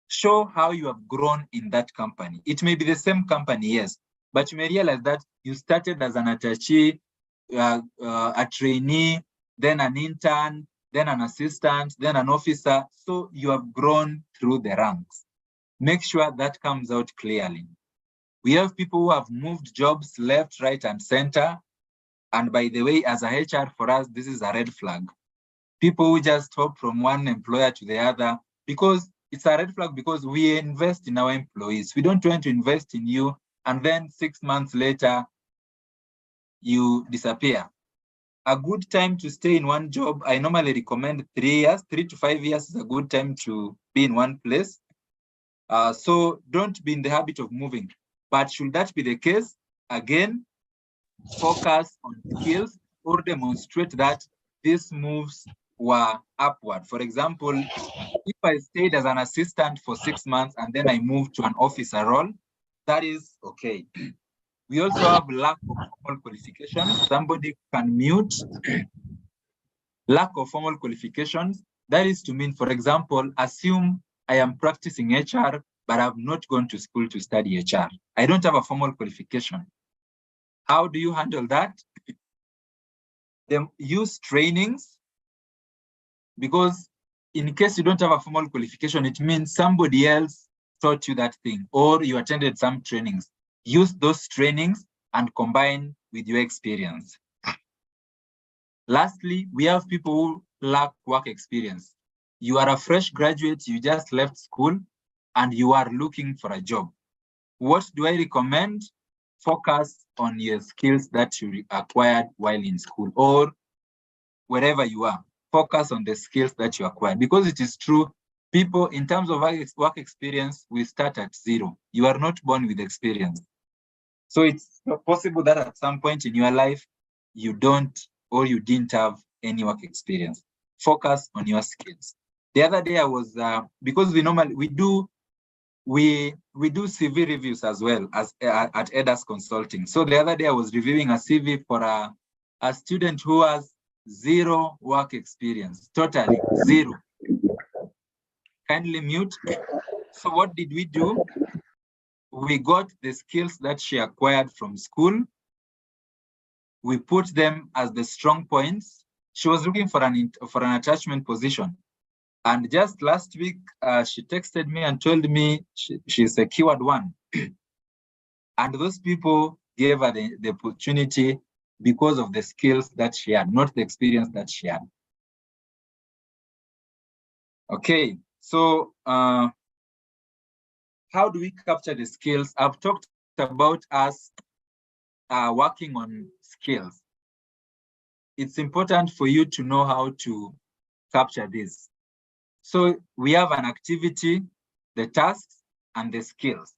Show how you have grown in that company. It may be the same company, yes, but you may realize that you started as an attaché, a trainee, then an intern, then an assistant, then an officer. So you have grown through the ranks. Make sure that comes out clearly. We have people who have moved jobs left, right, and center. And by the way, as a HR for us, this is a red flag. People who just hop from one employer to the other, because it's a red flag, because we invest in our employees. We don't want to invest in you, and then 6 months later, you disappear. A good time to stay in one job, I normally recommend 3 years. 3 to 5 years is a good time to be in one place. So don't be in the habit of moving. But should that be the case, again, focus on skills or demonstrate that these moves were upward. For example, if I stayed as an assistant for 6 months and then I moved to an officer role, that is okay. We also have lack of formal qualifications. Somebody can mute. Lack of formal qualifications. That is to mean, for example, assume I am practicing HR, but I've not gone to school to study HR. I don't have a formal qualification. How do you handle that? Then use trainings, because in case you don't have a formal qualification, it means somebody else taught you that thing, or you attended some trainings. Use those trainings and combine with your experience. Lastly, we have people who lack work experience. You are a fresh graduate, you just left school, and you are looking for a job. What do I recommend? Focus on your skills that you acquired while in school or wherever you are. Focus on the skills that you acquired, because it is true, people, in terms of work experience, we start at 0. You are not born with experience. So it's possible that at some point in your life, you don't or you didn't have any work experience. Focus on your skills. The other day I was, because we do CV reviews as well as at EDAS Consulting. So the other day I was reviewing a CV for a student who has 0 work experience, totally 0. Kindly mute. So what did we do? We got the skills that she acquired from school. We put them as the strong points. She was looking for an attachment position. And just last week, she texted me and told me she's a keyword 1. And those people gave her the opportunity because of the skills that she had, not the experience that she had. Okay, so how do we capture the skills? I've talked about us working on skills. It's important for you to know how to capture this. So we have an activity, the tasks, and the skills.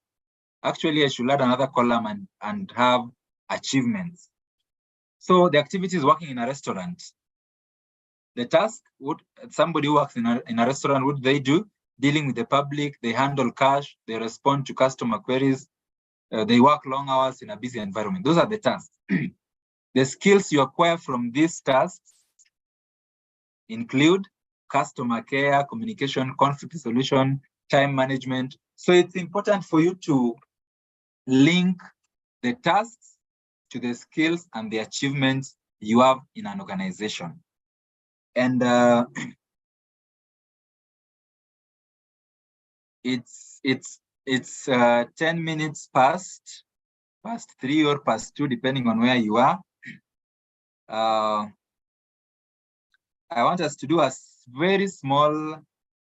Actually, I should add another column and have achievements. So the activity is working in a restaurant. The task, somebody who works in a restaurant, what they do? Dealing with the public, they handle cash, they respond to customer queries, they work long hours in a busy environment. Those are the tasks. The skills you acquire from these tasks include customer care, communication, conflict resolution, time management. So it's important for you to link the tasks to the skills and the achievements you have in an organization. And it's 10 minutes past 3 or past 2, depending on where you are. I want us to do a very small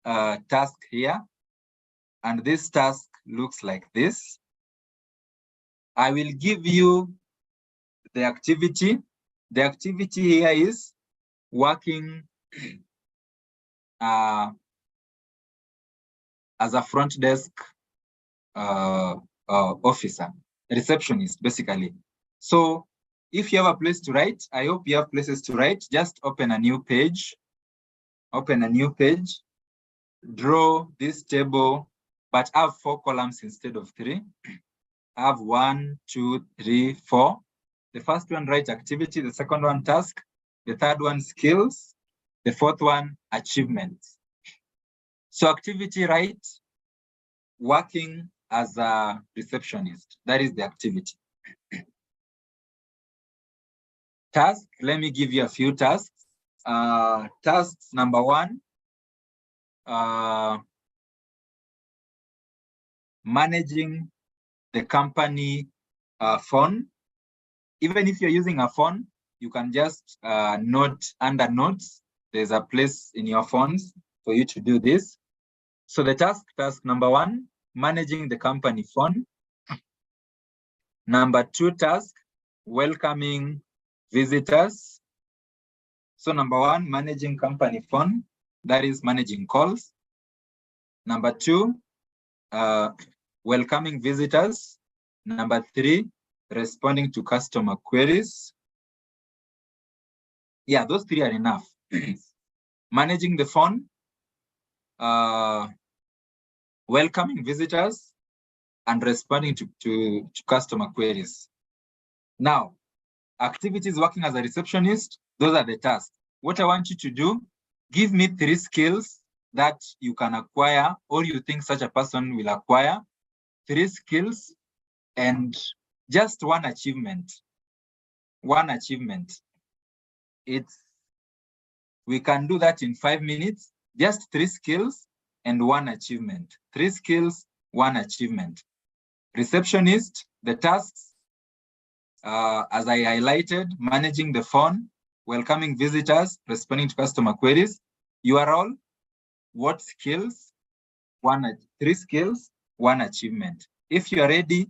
task here. And this task looks like this. I will give you the activity. The activity here is working as a front desk officer, receptionist, basically. So if you have a place to write, I hope you have places to write. Just open a new page. Open a new page. draw this table, but have 4 columns instead of 3. I have 1, 2, 3, 4. The first one, write activity. The second one, task. The third one, skills. The fourth one, achievements. So activity, write working as a receptionist. That is the activity. Task, let me give you a few tasks. Tasks number 1, managing the company phone. Even if you're using a phone, you can just note under notes. There's a place in your phones for you to do this. So the task number 1, managing the company phone. Number 2 task, welcoming visitors. So number 1, managing company phone, that is managing calls. Number 2, welcoming visitors. Number 3, responding to customer queries. Yeah, those 3 are enough. Managing the phone, welcoming visitors, and responding to customer queries. Now, activities working as a receptionist, those are the tasks. What I want you to do, give me 3 skills that you can acquire or you think such a person will acquire. 3 skills and just 1 achievement. 1 achievement. We can do that in 5 minutes. Just 3 skills and 1 achievement. 3 skills, 1 achievement. Receptionist, the tasks, as I highlighted, managing the phone, welcoming visitors, responding to customer queries. URL, what skills? 3 skills, 1 achievement. If you are ready,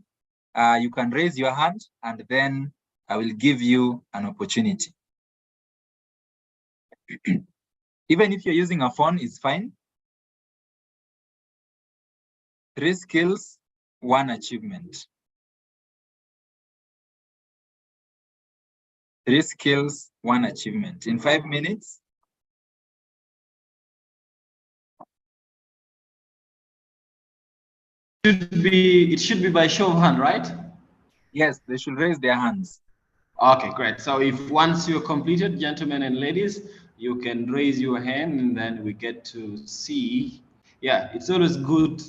you can raise your hand and then I will give you an opportunity. Even if you're using a phone, it's fine. 3 skills, 1 achievement. 3 skills, 1 achievement. In 5 minutes. It should be by show of hand, right? Yes, they should raise their hands. Okay, great. So if once you're completed, gentlemen and ladies, you can raise your hand and then we get to see. Yeah, it's always good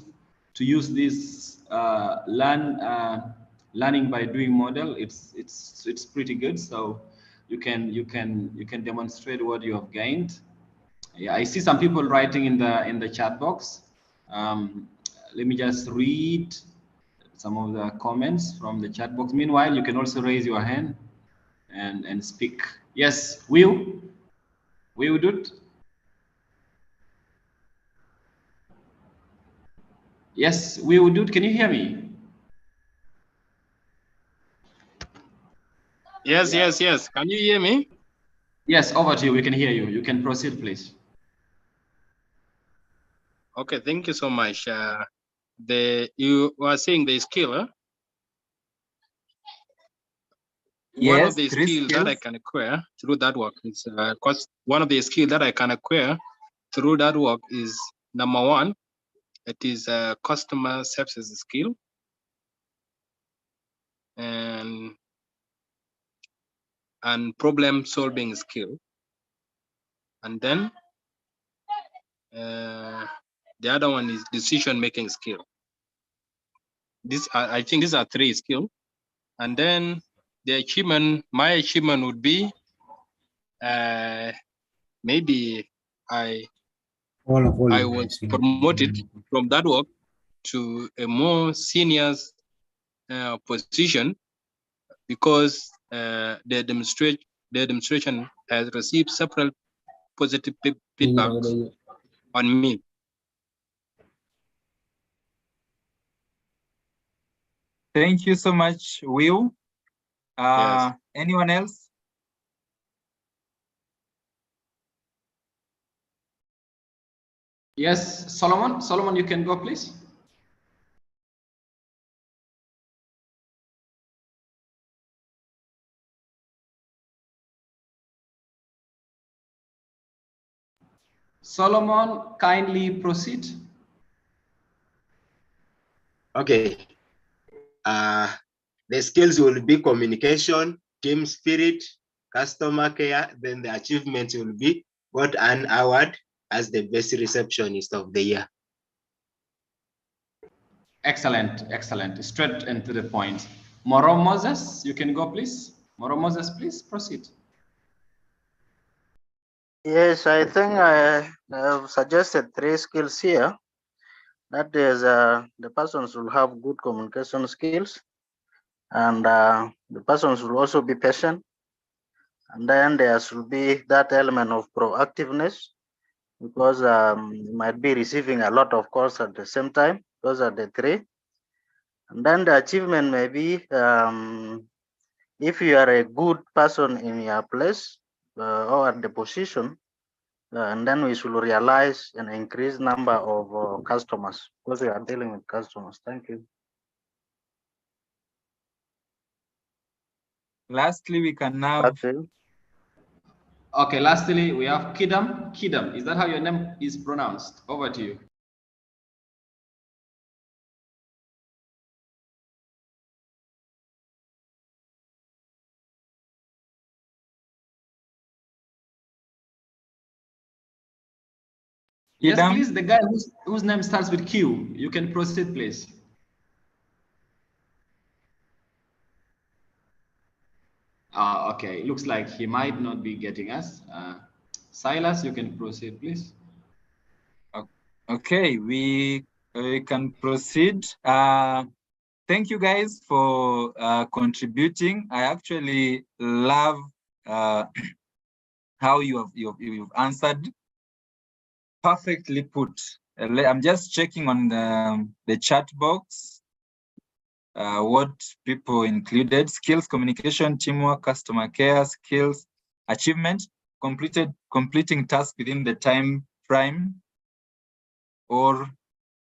to use this learning by doing model. It's pretty good. So you can demonstrate what you have gained. Yeah, I see some people writing in the chat box. Let me just read some of the comments from the chat box. Meanwhile, you can also raise your hand and speak. Yes, Will do it. Yes, Will do it. Can you hear me? Yes, yes, yes. Can you hear me? Yes, over to you. We can hear you. You can proceed, please. Okay, thank you so much. You were saying the skill, huh? One Yes, of the 3 skills that I skills. can acquire through that work is one of the skills that I can acquire through that work is number 1. It is a customer service skill, and problem solving skill, and then the other one is decision making skill. I think these are 3 skills, and then my achievement would be maybe I was promoted from that work to a more senior position because the demonstration has received several positive feedbacks on me. Thank you so much, Will. Yes. Anyone else? Yes, Solomon. Solomon, you can go, please. Solomon, kindly proceed. Okay. The skills will be communication, team spirit, customer care. Then the achievements will be got an award as the best receptionist of the year. Excellent, excellent. Straight and to the point. Moro Moses, you can go, please. Moro Moses, please proceed. Yes, I think I have suggested 3 skills here. That is, the persons will have good communication skills, and the persons will also be patient. And then there should be that element of proactiveness, because you might be receiving a lot of calls at the same time. Those are the 3. And then the achievement may be, if you are a good person in your place or at the position, and then we should realize an increased number of customers, because we are dealing with customers. Thank you. Lastly, we can now. Okay, lastly, we have Kidam. Kidam, is that how your name is pronounced? Over to you. Yes, please, the guy whose name starts with Q. You can proceed, please. Okay, looks like he might not be getting us. Silas, you can proceed, please. Okay, we can proceed. Thank you guys for contributing. I actually love how you've answered. Perfectly put. I'm just checking on the chat box what people included: skills, communication, teamwork, customer care, skills, achievement, completing tasks within the time frame,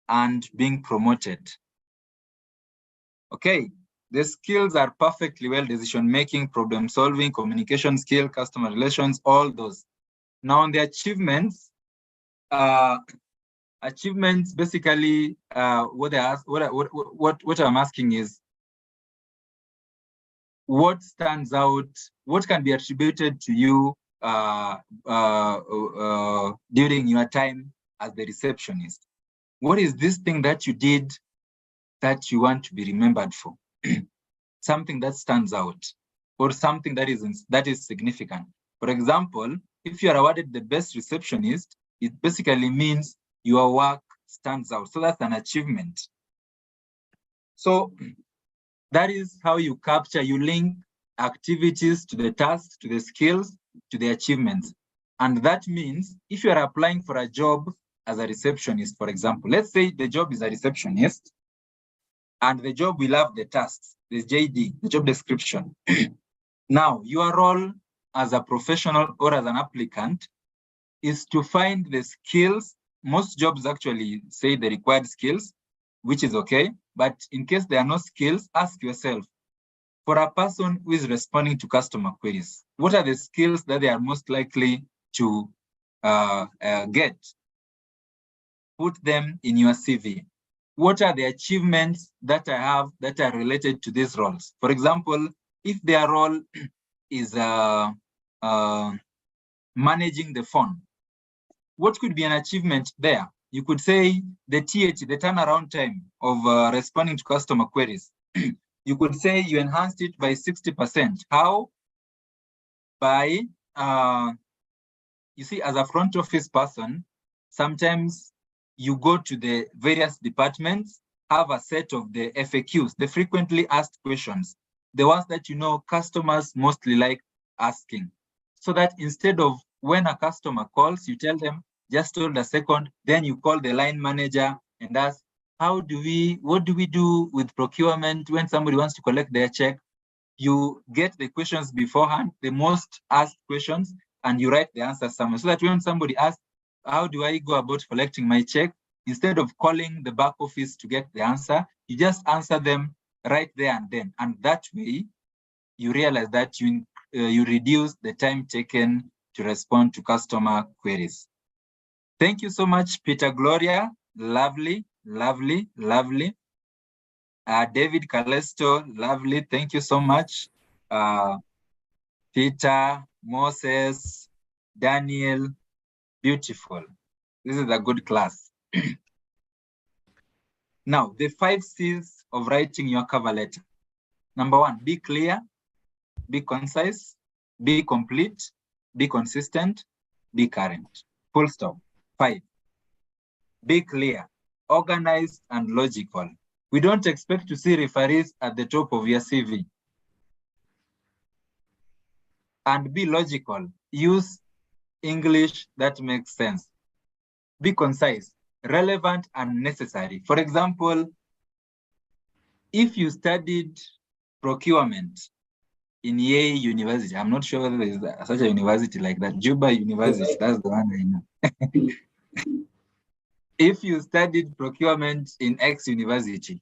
and being promoted. Okay, the skills are perfectly well: decision-making, problem-solving, communication skill, customer relations, all those. Now on the achievements, basically, what I'm asking is, what stands out, what can be attributed to you during your time as the receptionist? What is this thing that you did that you want to be remembered for? Something that stands out, or something that is significant. For example, if you are awarded the best receptionist, it basically means your work stands out. So that's an achievement. So that is how you capture, you link activities to the tasks, to the skills, to the achievements. And that means if you are applying for a job as a receptionist, for example, let's say the job is a receptionist, and the job will have the tasks, the JD, the job description. Now, your role as a professional or as an applicant is to find the skills. Most jobs actually say the required skills, which is okay. But in case there are no skills, ask yourself, for a person who is responding to customer queries, what are the skills that they are most likely to get? Put them in your CV. What are the achievements that I have that are related to these roles? For example, if their role is managing the phone, what could be an achievement there? You could say the turnaround time of responding to customer queries. You could say you enhanced it by 60%. How? By, you see, as a front office person, sometimes you go to the various departments, have a set of the FAQs, the frequently asked questions, the ones that you know customers mostly like asking. So that instead of when a customer calls, you tell them, just hold a second, then you call the line manager and ask, what do we do with procurement when somebody wants to collect their check? You get the questions beforehand, the most asked questions, and you write the answer somewhere, so that when somebody asks, how do I go about collecting my check? Instead of calling the back office to get the answer, you just answer them right there and then. And that way, you realize that you reduce the time taken to respond to customer queries. Thank you so much, Peter Gloria. Lovely, lovely, lovely. David Calesto, lovely. Thank you so much. Peter, Moses, Daniel, beautiful. This is a good class. Now, the 5 C's of writing your cover letter. Number 1, be clear, be concise, be complete, be consistent, be current. Full stop. 5, be clear, organized, and logical. We don't expect to see referees at the top of your CV. And be logical. Use English that makes sense. Be concise, relevant, and necessary. For example, if you studied procurement in Yale University, I'm not sure whether there is such a university like that, Juba University, that's the one I know. If you studied procurement in X University,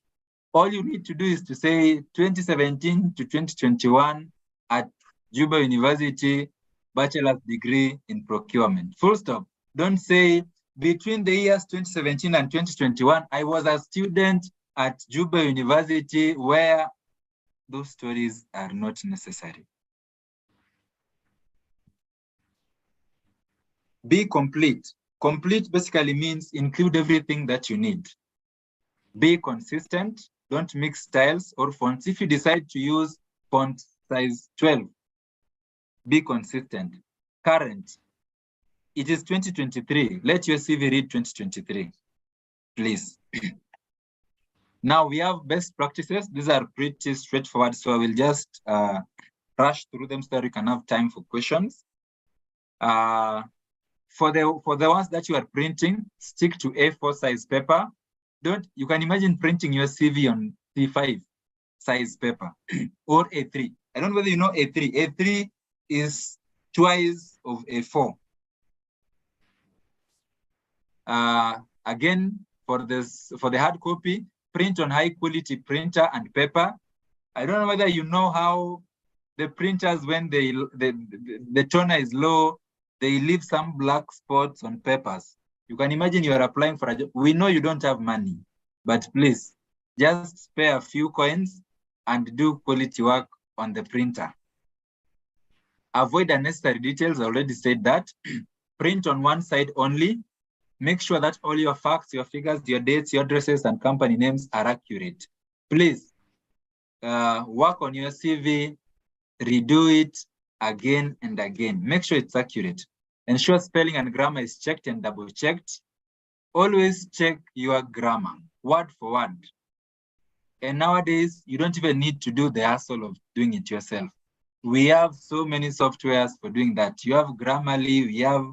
all you need to do is to say 2017 to 2021 at Juba University, bachelor's degree in procurement. Full stop. Don't say between the years 2017 and 2021, I was a student at Juba University, where those stories are not necessary. Be complete. Complete basically means include everything that you need. Be consistent. Don't mix styles or fonts. If you decide to use font size 12, be consistent. Current. It is 2023. Let your CV read 2023, please. Now we have best practices. These are pretty straightforward, so I will just rush through them so that we can have time for questions. For the ones that you are printing, stick to A4 size paper. You can imagine printing your CV on C5 size paper or A3. I don't know whether you know A3. A3 is twice of A4. Again, for the hard copy, print on high quality printer and paper. I don't know whether you know how the printers, when the toner is low, they leave some black spots on papers. You can imagine you are applying for a job. We know you don't have money, but please just spare a few coins and do quality work on the printer. Avoid unnecessary details. I already said that. Print on one side only. Make sure that all your facts, your figures, your dates, your addresses, and company names are accurate. Please work on your CV, redo it again and again. Make sure it's accurate. Ensure spelling and grammar is checked and double checked. Always check your grammar, word for word. And nowadays, you don't even need to do the hassle of doing it yourself. We have so many softwares for doing that. You have Grammarly, we have,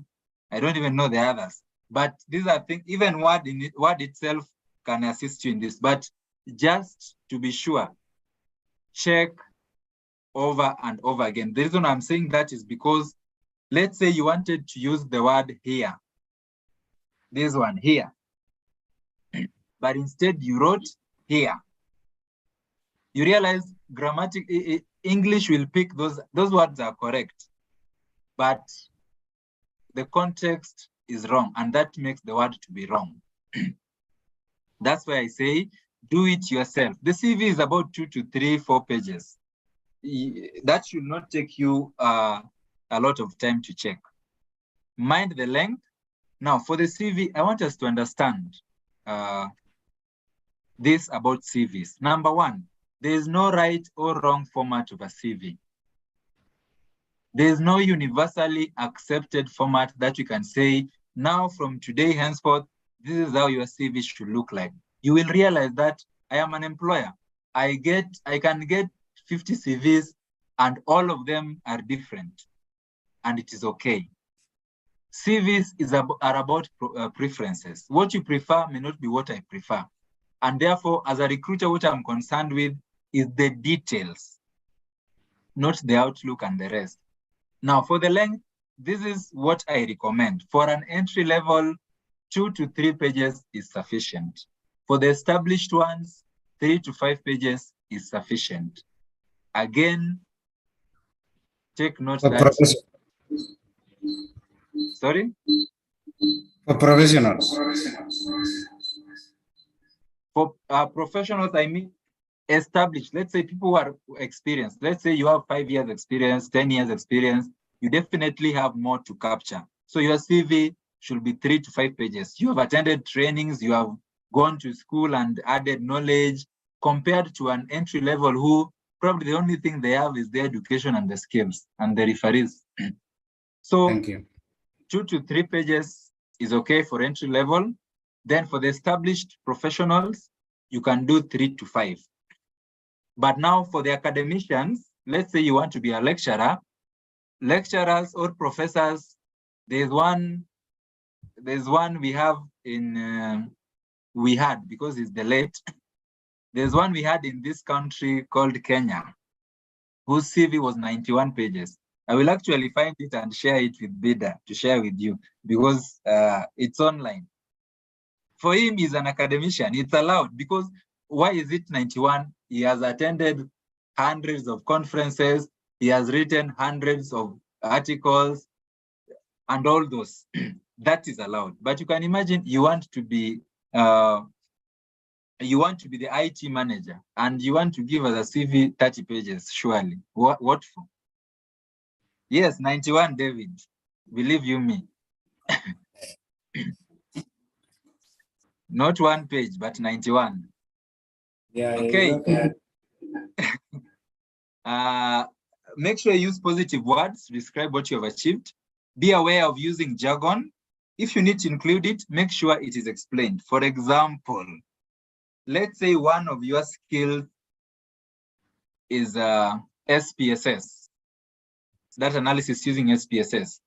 I don't even know the others. But these are things, even Word itself can assist you in this. But just to be sure, check over and over again. The reason I'm saying that is because, let's say you wanted to use the word here, this one here, but instead you wrote here. You realize English will pick those words are correct, but the context is wrong, and that makes the word to be wrong. That's why I say, do it yourself. The CV is about 2 to 3, 4 pages. That should not take you a lot of time to check. Mind the length. Now, for the CV, I want us to understand this about CVs. Number 1, there is no right or wrong format of a CV. There is no universally accepted format that you can say, now from today henceforth, this is how your CV should look like. You will realize that I am an employer. I can get 50 CVs and all of them are different, and it is okay. CVs are about preferences. What you prefer may not be what I prefer. And therefore, as a recruiter, what I'm concerned with is the details, not the outlook and the rest. Now, for the length, this is what I recommend. For an entry level, 2 to 3 pages is sufficient. For the established ones, 3 to 5 pages is sufficient. Again, take note that... Professor. Sorry? For professionals. For professionals, I mean established. Let's say people who are experienced. Let's say you have 5 years experience, 10 years experience. You definitely have more to capture. So your CV should be 3 to 5 pages. You have attended trainings, you have gone to school and added knowledge, compared to an entry level who probably the only thing they have is the education and the skills and the referees. So thank you. 2 to 3 pages is okay for entry level. Then for the established professionals, you can do 3 to 5. But now for the academicians, let's say you want to be a lecturer, lecturers or professors, there's one we have in, we had, because it's the late, there's one we had in this country called Kenya, whose CV was 91 pages. I will actually find it and share it with Bida to share with you, because it's online. For him, he's an academician. It's allowed, because why is it 91? He has attended hundreds of conferences. He has written hundreds of articles and all those. That is allowed. But you can imagine you want to be the IT manager and you want to give us a CV 30 pages, surely. What for? Yes, 91, David. Believe you me. Not 1 page, but 91. Yeah, okay. Okay. Make sure you use positive words to describe what you have achieved. Be aware of using jargon. If you need to include it, make sure it is explained. For example, let's say one of your skills is SPSS, data analysis using SPSS.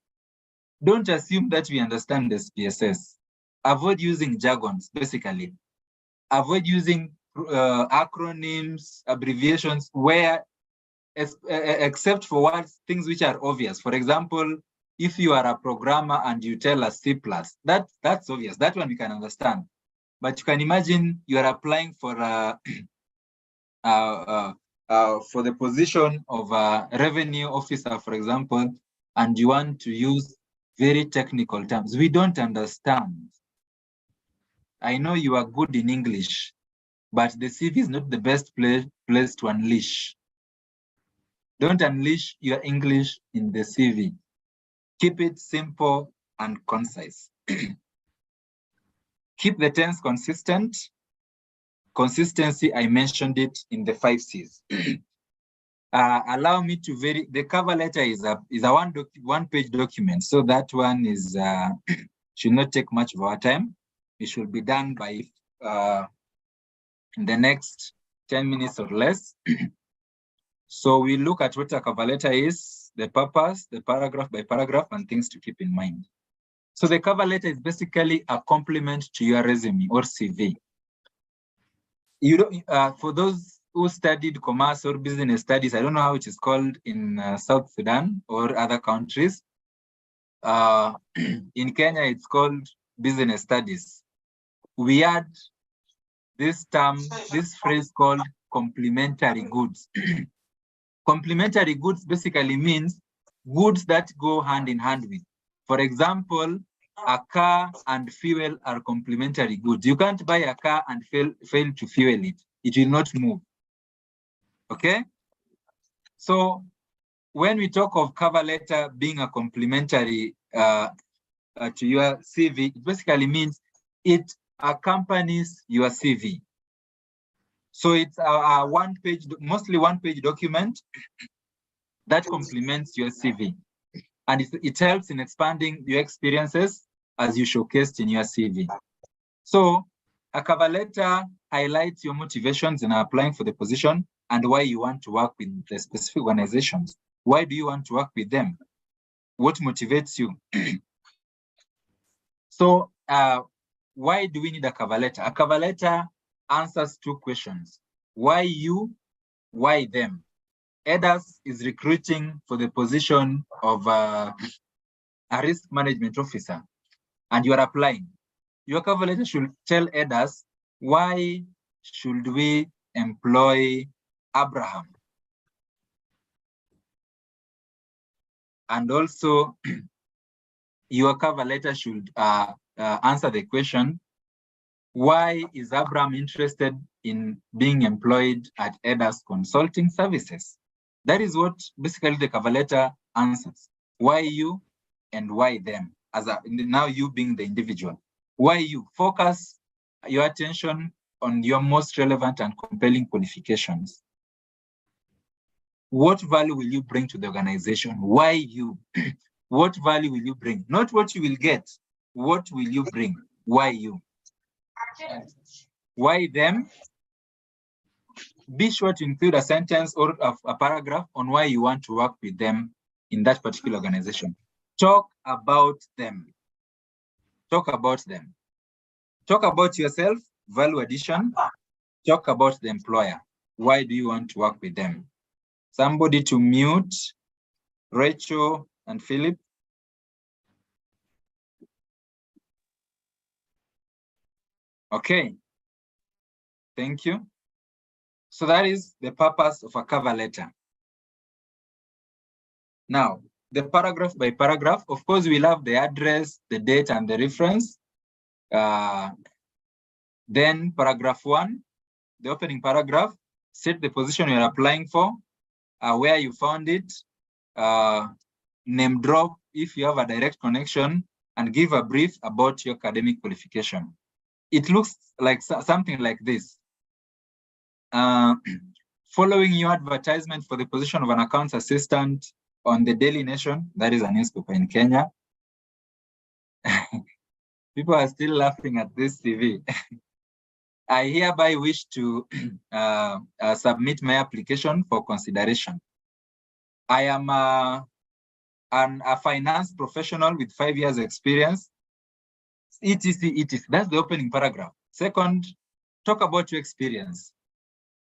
Don't assume that we understand SPSS. Avoid using jargons, basically. Avoid using acronyms, abbreviations, where except for things which are obvious. For example, if you are a programmer and you tell us C++, that's obvious. That one we can understand. But you can imagine you are applying for the position of a revenue officer, for example, and you want to use very technical terms. We don't understand. I know you are good in English, but the CV is not the best place to unleash. Don't unleash your English in the CV. Keep it simple and concise. Keep the tense consistent. Consistency, I mentioned it in the 5 C's. Allow me to vary. The cover letter is a one-page document, so that one is should not take much of our time. It should be done by in the next 10 minutes or less. So we look at what a cover letter is, the purpose, the paragraph by paragraph, and things to keep in mind. So the cover letter is basically a complement to your resume or CV. You don't, for those who studied commerce or business studies, I don't know how it is called in South Sudan or other countries. In Kenya, it's called business studies. We had this phrase called complementary goods. Complementary goods basically means goods that go hand in hand with. For example, a car and fuel are complementary goods. You can't buy a car and fail to fuel it. It will not move. Okay? So when we talk of cover letter being a complementary to your CV, it basically means it accompanies your CV. So it's a one-page, mostly one-page document that complements your CV. And it helps in expanding your experiences as you showcased in your CV. So a cover letter highlights your motivations in applying for the position and why you want to work with the specific organizations. Why do you want to work with them? What motivates you? So why do we need a cover letter? A cover letter answers 2 questions. Why you? Why them? EDAS is recruiting for the position of a risk management officer, and you are applying. Your cover letter should tell EDAS, why should we employ Abraham? And also, your cover letter should answer the question, why is Abraham interested in being employed at EDA's consulting services? That is what basically the cover letter answers. Why you and why them? Now you being the individual. Why you? Focus your attention on your most relevant and compelling qualifications. What value will you bring to the organization? Why you? What value will you bring? Not what you will get. What will you bring? Why you? Why them? Be sure to include a sentence or a paragraph on why you want to work with them in that particular organization. Talk about them. Talk about them. Talk about yourself, value addition. Talk about the employer. Why do you want to work with them? Somebody to mute Rachel and Philip. Okay. Thank you. So that is the purpose of a cover letter. Now, the paragraph by paragraph, of course, we'll have the address, the date, and the reference. Then paragraph 1, the opening paragraph, set the position you're applying for, where you found it, name drop if you have a direct connection, and give a brief about your academic qualification. It looks like something like this. Following your advertisement for the position of an accounts assistant on the Daily Nation, that is a newspaper in Kenya. People are still laughing at this TV. I hereby wish to submit my application for consideration. I am a finance professional with 5 years experience. etc, etc. That's the opening paragraph. Second, talk about your experience.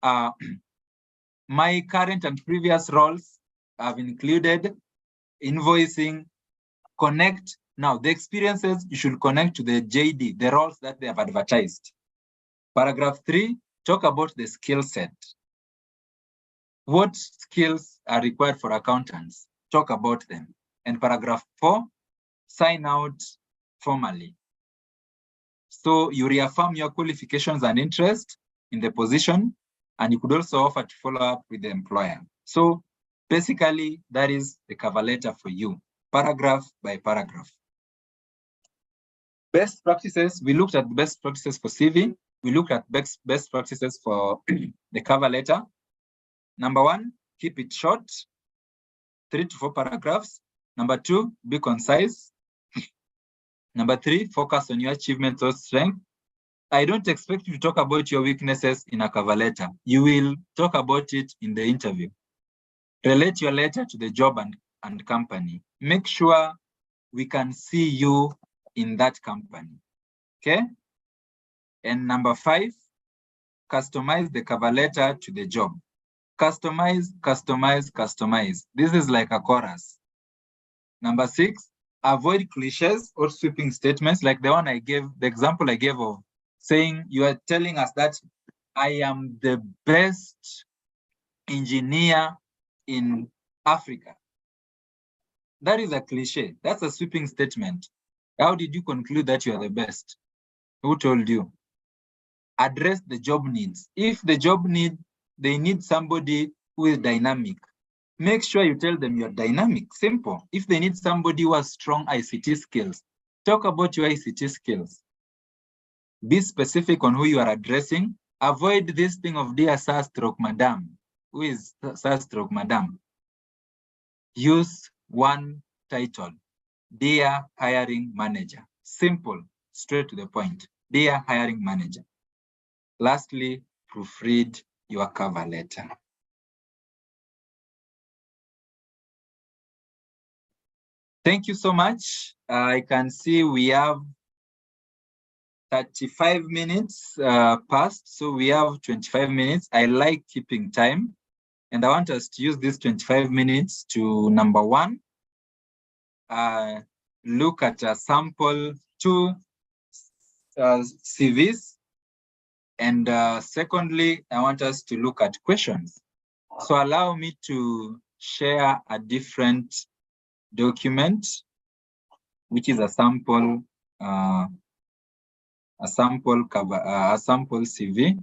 My current and previous roles have included invoicing, connect. Now, the experiences you should connect to the JD, the roles that they have advertised. Paragraph 3, talk about the skill set. What skills are required for accountants? Talk about them. And paragraph 4, sign out formally. So you reaffirm your qualifications and interest in the position, and you could also offer to follow up with the employer. So basically, that is the cover letter for you, paragraph by paragraph. Best practices, we looked at best practices for CV. We looked at best practices for the cover letter. Number 1, keep it short, 3 to 4 paragraphs. Number 2, be concise. Number 3, focus on your achievements or strength. I don't expect you to talk about your weaknesses in a cover letter. You will talk about it in the interview. Relate your letter to the job and company. Make sure we can see you in that company, okay? And number 5, customize the cover letter to the job. Customize, customize, customize. This is like a chorus. Number 6, avoid cliches or sweeping statements like the one I gave, the example I gave of saying you are telling us that I am the best engineer in Africa. That is a cliche. That's a sweeping statement. How did you conclude that you are the best? Who told you? Address the job needs. If the job they need somebody who is dynamic, make sure you tell them you're dynamic. Simple. If they need somebody who has strong ICT skills, talk about your ICT skills. Be specific on who you are addressing. Avoid this thing of dear sir stroke madam. Who is sir stroke madam? Use one title. Dear hiring manager. Simple, straight to the point. Dear hiring manager. Lastly, proofread your cover letter. Thank you so much. I can see we have 35 minutes passed, so we have 25 minutes. I like keeping time, and I want us to use these 25 minutes to, number 1, look at a sample 2 CVs, and secondly, I want us to look at questions. So allow me to share a different document, which is a sample a sample cover, a sample CV,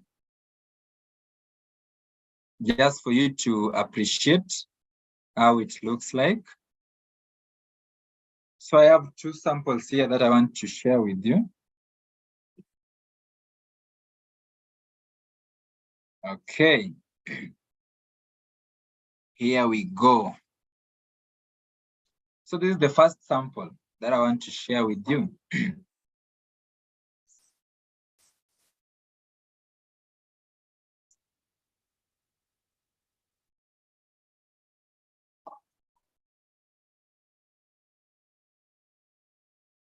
just for you to appreciate how it looks like. So I have two samples here that I want to share with you. Okay. Here we go. So this is the first sample that I want to share with you.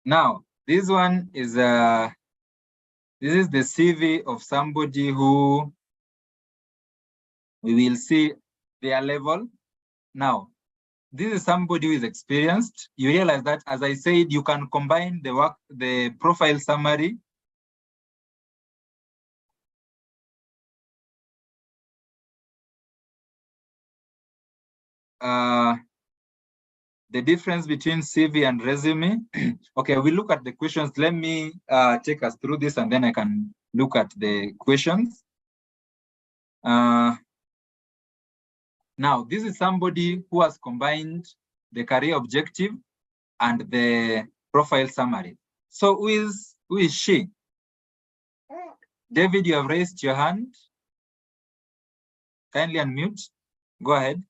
Now, this one is this is the CV of somebody who we will see their level. Now, this is somebody who is experienced. You realize that, as I said, you can combine the profile summary the difference between CV and resume. Okay, we look at the questions. Let me take us through this, and then I can look at the questions. Now, this is somebody who has combined the career objective and the profile summary. So who is she? David, you have raised your hand. Kindly unmute. Go ahead.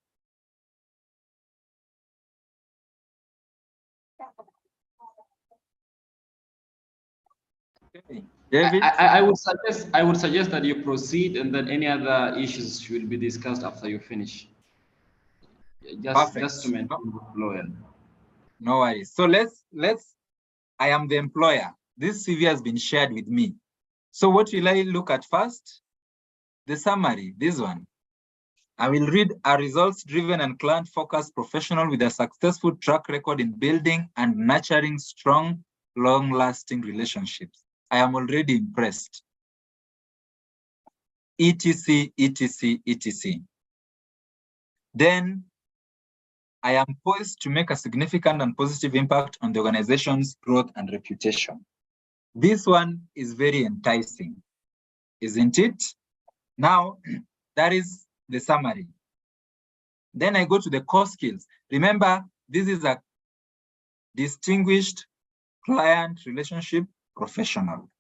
Okay. David, I would suggest that you proceed, and then any other issues will be discussed after you finish. Just to maintain the flow. No worries. So I am the employer. This CV has been shared with me. So what will I look at first? The summary, this one. I will read a results-driven and client-focused professional with a successful track record in building and nurturing strong, long-lasting relationships. I am already impressed. etc, etc, etc. Then I am poised to make a significant and positive impact on the organization's growth and reputation. This one is very enticing, isn't it? Now, that is the summary. Then I go to the core skills. Remember, this is a distinguished client relationship professional.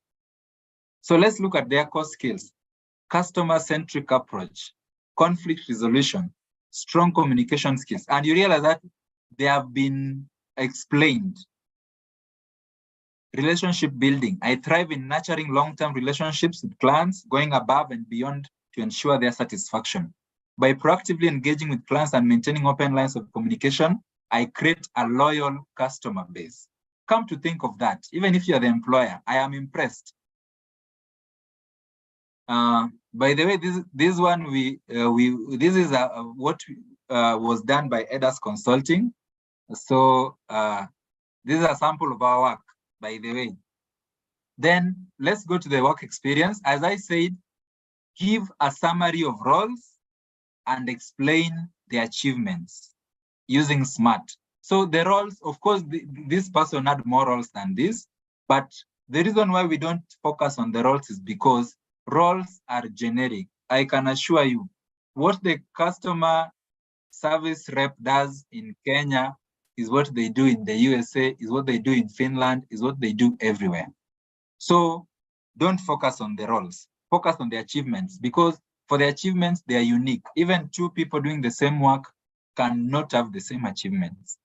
So let's look at their core skills: customer-centric approach, conflict resolution, strong communication skills. And you realize that they have been explained. Relationship building. I thrive in nurturing long-term relationships with clients, going above and beyond to ensure their satisfaction. By proactively engaging with clients and maintaining open lines of communication, I create a loyal customer base. Come to think of that, even if you're the employer, I am impressed. By the way, this one this is what was done by EDAS Consulting. So this is a sample of our work, by the way. Then let's go to the work experience. As I said, give a summary of roles and explain the achievements using SMART. So the roles, of course, this person had more roles than this, but the reason why we don't focus on the roles is because roles are generic. I can assure you, what the customer service rep does in Kenya is what they do in the USA, is what they do in Finland, is what they do everywhere. So don't focus on the roles, focus on the achievements, because for the achievements, they are unique. Even two people doing the same work cannot have the same achievements.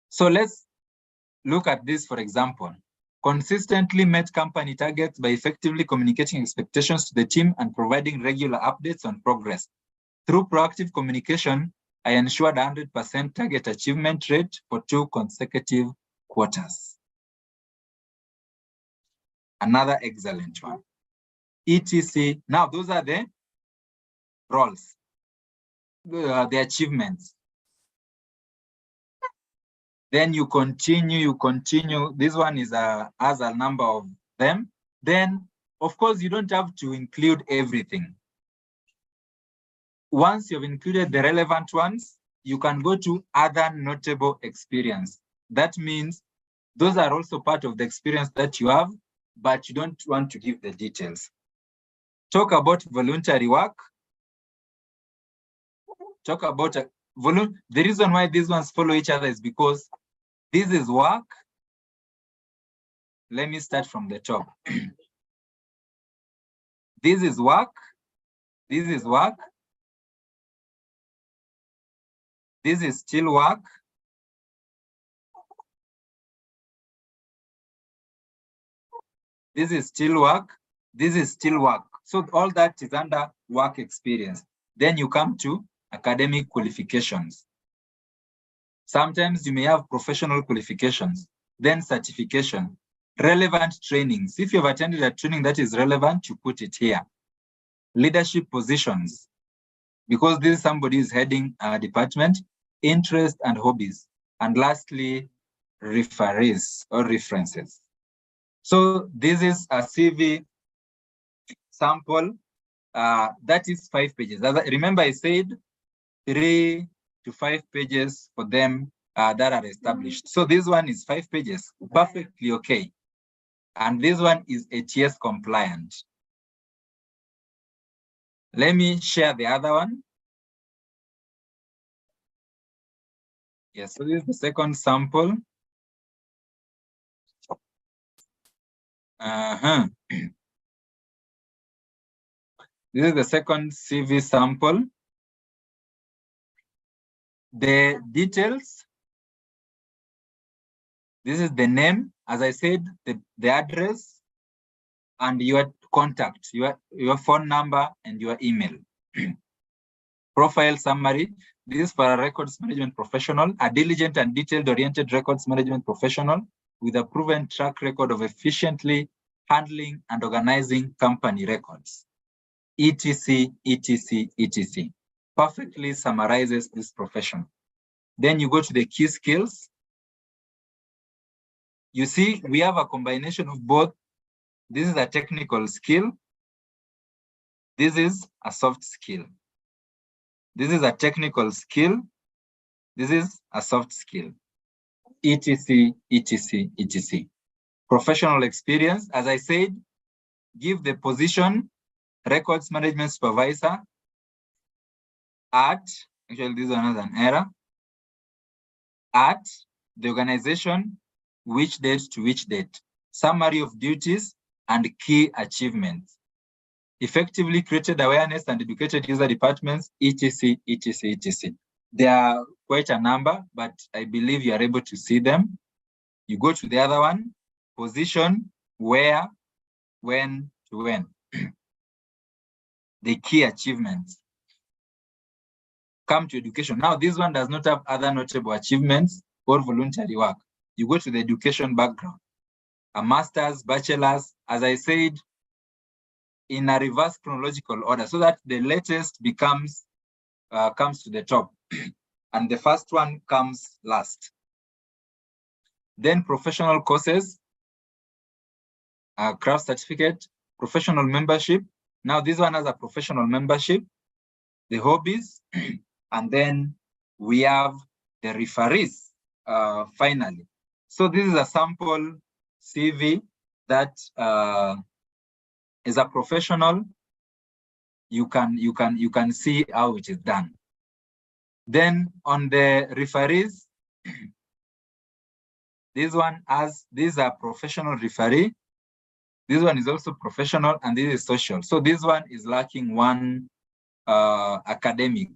So let's look at this, for example. Consistently met company targets by effectively communicating expectations to the team and providing regular updates on progress. Through proactive communication, I ensured 100% target achievement rate for 2 consecutive quarters. Another excellent one. etc. Now, those are the roles, the achievements. Then you continue. This one is has a number of them. Then, of course, you don't have to include everything. Once you've included the relevant ones, you can go to other notable experience. That means Those are also part of the experience that you have, but you don't want to give the details. Talk about voluntary work. Talk about the reason why these ones follow each other is because this is work. Let me start from the top. This is work. This is work. This is still work. This is still work. This is still work. So all that is under work experience. Then you come to academic qualifications. Sometimes you may have professional qualifications, then certification, relevant trainings. If you've attended a training that is relevant, you put it here. Leadership positions, because this is somebody who's heading a department, interest and hobbies. And lastly, referees or references. So this is a CV sample that is 5 pages. Remember I said 3 to 5 pages for them that are established. So this one is 5 pages, perfectly okay. And this one is ATS compliant. Let me share the other one. Yes, so this is the second sample. This is the second CV sample. The details, this is the name, as I said, the address and your contact, your phone number and your email. Profile summary, this is for a records management professional, a diligent and detailed-oriented records management professional with a proven track record of efficiently handling and organizing company records. etc, etc, etc. Perfectly summarizes this profession. Then you go to the key skills. You see, we have a combination of both. This is a technical skill. This is a soft skill. This is a technical skill. This is a soft skill. etc, etc, etc. Professional experience, as I said, give the position records management supervisor at, actually this one has an error, at the organization, which date to which date, summary of duties and key achievements, effectively created awareness and educated user departments, etc, etc, etc. There are quite a number, but I believe you are able to see them. You go to the other one, position, where, when, to when. The key achievements. Come to education. Now, this one does not have other notable achievements or voluntary work. You go to the education background. A master's, bachelor's, as I said, in a reverse chronological order, so that the latest becomes comes to the top, and the first one comes last. Then professional courses, craft certificate, professional membership. Now this one has a professional membership, the hobbies, and then we have the referees finally. So this is a sample CV that is a professional. You can see how it is done. Then on the referees, this one has, these are professional referee. This one is also professional, and this is social. So this one is lacking one academic.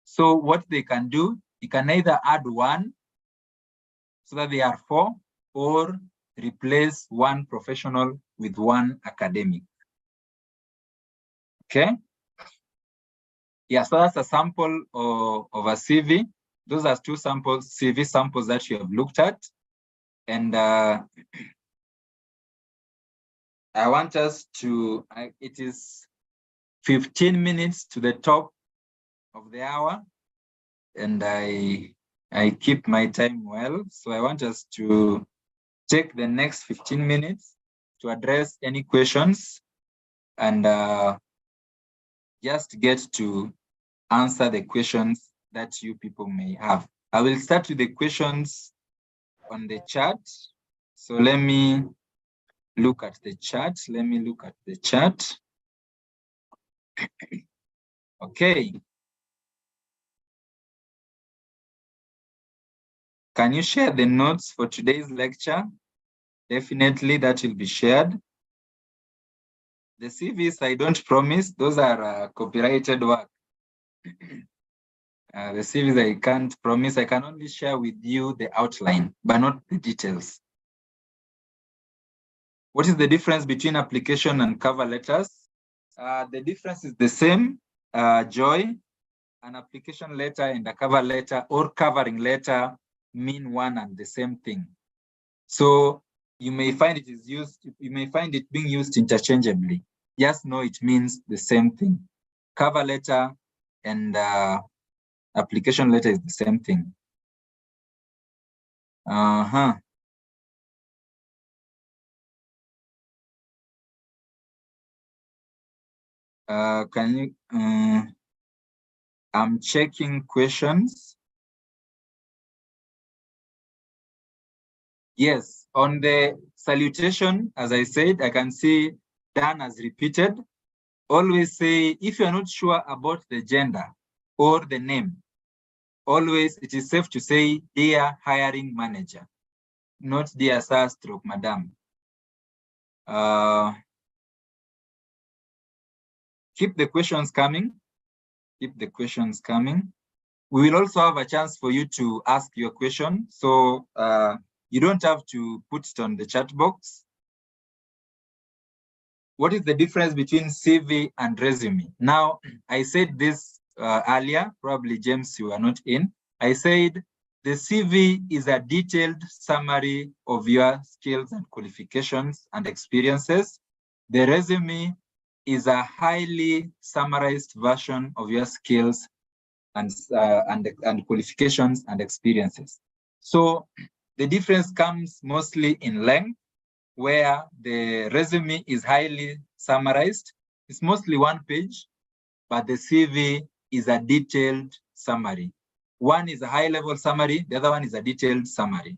So what they can do, you can either add one so that they are 4, or replace one professional with one academic. Okay. Yeah, so that's a sample of a CV. Those are 2 samples, CV samples that you have looked at. And I want us to, it is 15 minutes to the top of the hour. And I keep my time well. So I want us to take the next 15 minutes to address any questions and just get to answer the questions that you people may have. I will start with the questions on the chat. So let me look at the chart. Okay. Can you share the notes for today's lecture? Definitely that will be shared. The CVs, I don't promise, those are copyrighted work. The CVs I can't promise, I can only share with you the outline, but not the details. What is the difference between application and cover letters? The difference is the same, Joy. An application letter and a cover letter or covering letter mean one and the same thing. So you may find it being used interchangeably. Just know it means the same thing. Cover letter and application letter is the same thing. Can you? I'm checking questions. Yes, on the salutation, as I said, I can see Dan has repeated. Always say, if you're not sure about the gender or the name, always it is safe to say, dear hiring manager, not dear sir stroke madam. Keep the questions coming. We will also have a chance for you to ask your question. So you don't have to put it on the chat box. What is the difference between CV and resume? Now, I said this earlier, probably James, you are not in. I said the CV is a detailed summary of your skills and qualifications and experiences. The resume is a highly summarized version of your skills and qualifications and experiences. So the difference comes mostly in length, where the resume is highly summarized. It's mostly one page, but the CV is a detailed summary. One is a high-level summary, the other one is a detailed summary.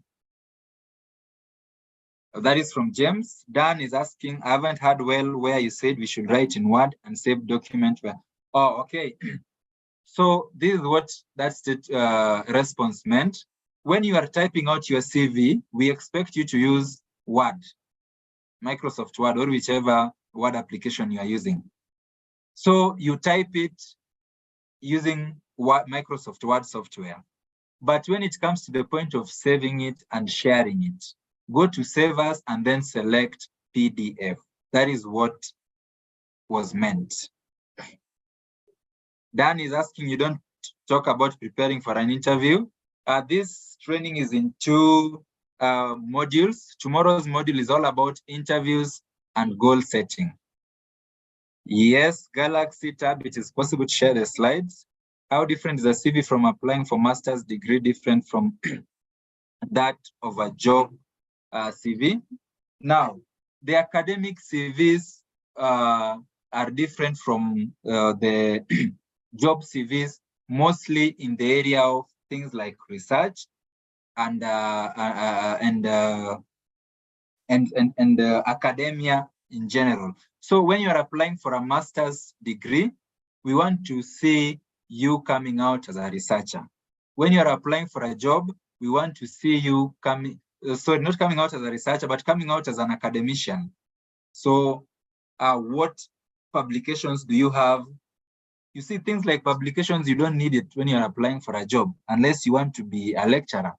That is from James. Dan is asking, I haven't heard well where you said we should write in Word and save document. Oh, okay. So this is what that response meant. When you are typing out your CV, we expect you to use Word, Microsoft Word, or whichever Word application you are using. So you type it using Microsoft Word software. But when it comes to the point of saving it and sharing it, go to Save As and then select PDF. That is what was meant. Dan is asking, you don't talk about preparing for an interview. This training is in 2 modules. Tomorrow's module is all about interviews and goal setting. Yes, Galaxy tab, it is possible to share the slides. How different is a CV from applying for master's degree different from that of a job CV? Now, the academic CVs are different from the job CVs, mostly in the area of things like research and academia in general. So when you are applying for a master's degree, we want to see you coming out as a researcher. When you are applying for a job, we want to see you coming, so not coming out as a researcher, but coming out as an academician. So what publications do you have? You see, things like publications, you don't need it when you're applying for a job, unless you want to be a lecturer.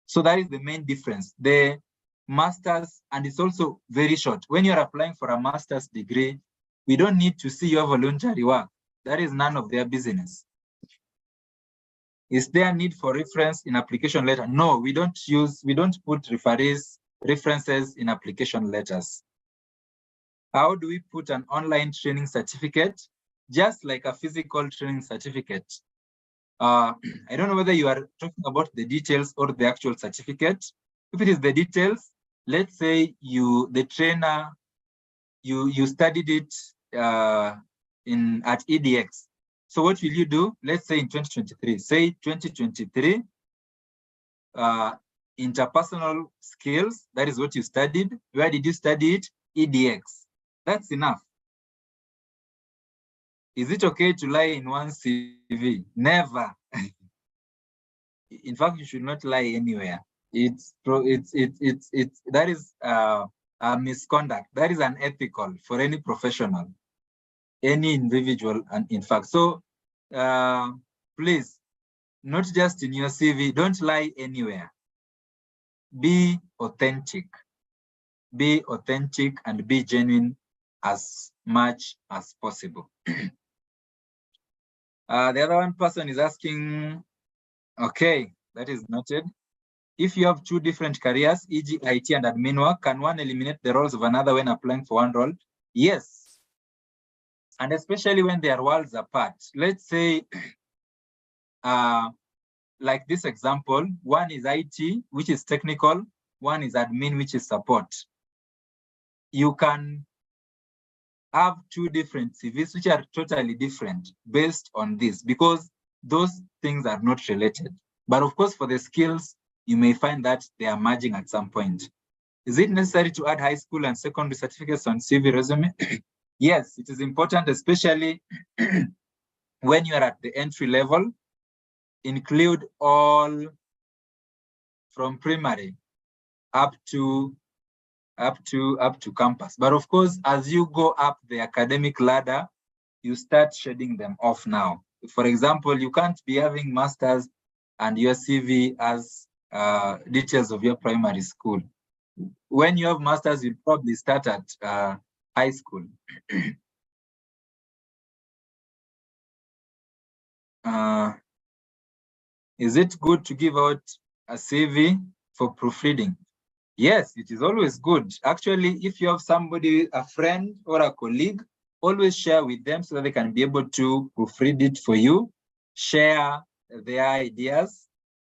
So that is the main difference. The master's, and it's also very short. When you're applying for a master's degree, we don't need to see your voluntary work. That is none of their business. Is there a need for reference in application letter? No, we don't put references in application letters. How do we put an online training certificate? Just like a physical training certificate. I don't know whether you are talking about the details or the actual certificate. If it is the details, let's say the trainer, you studied it at EDX. So what will you do? Let's say in 2023, say 2023, interpersonal skills, that is what you studied. Where did you study it? EDX. That's enough. Is it okay to lie in one CV? Never. In fact, you should not lie anywhere. That is a misconduct. That is unethical for any professional, any individual, and in fact. So please, not just in your CV, don't lie anywhere. Be authentic. Be authentic and be genuine as much as possible. The other one person is asking, okay, that is noted. If you have two different careers, e.g. IT and admin work, can one eliminate the roles of another when applying for one role? Yes. And especially when they are worlds apart. Let's say, like this example, one is IT, which is technical, one is admin, which is support. You can have two different CVs, which are totally different based on this, because those things are not related. But of course, for the skills, you may find that they are merging at some point. Is it necessary to add high school and secondary certificates on CV resume? Yes, it is important, especially when you are at the entry level. Include all from primary up to campus. But of course, as you go up the academic ladder, you start shedding them off now. For example, you can't be having masters and your CV as details of your primary school. When you have masters, you probably start at high school. Is it good to give out a CV for proofreading? Yes, it is always good. Actually, if you have somebody, a friend or a colleague, always share with them so that they can be able to proofread it for you, share their ideas,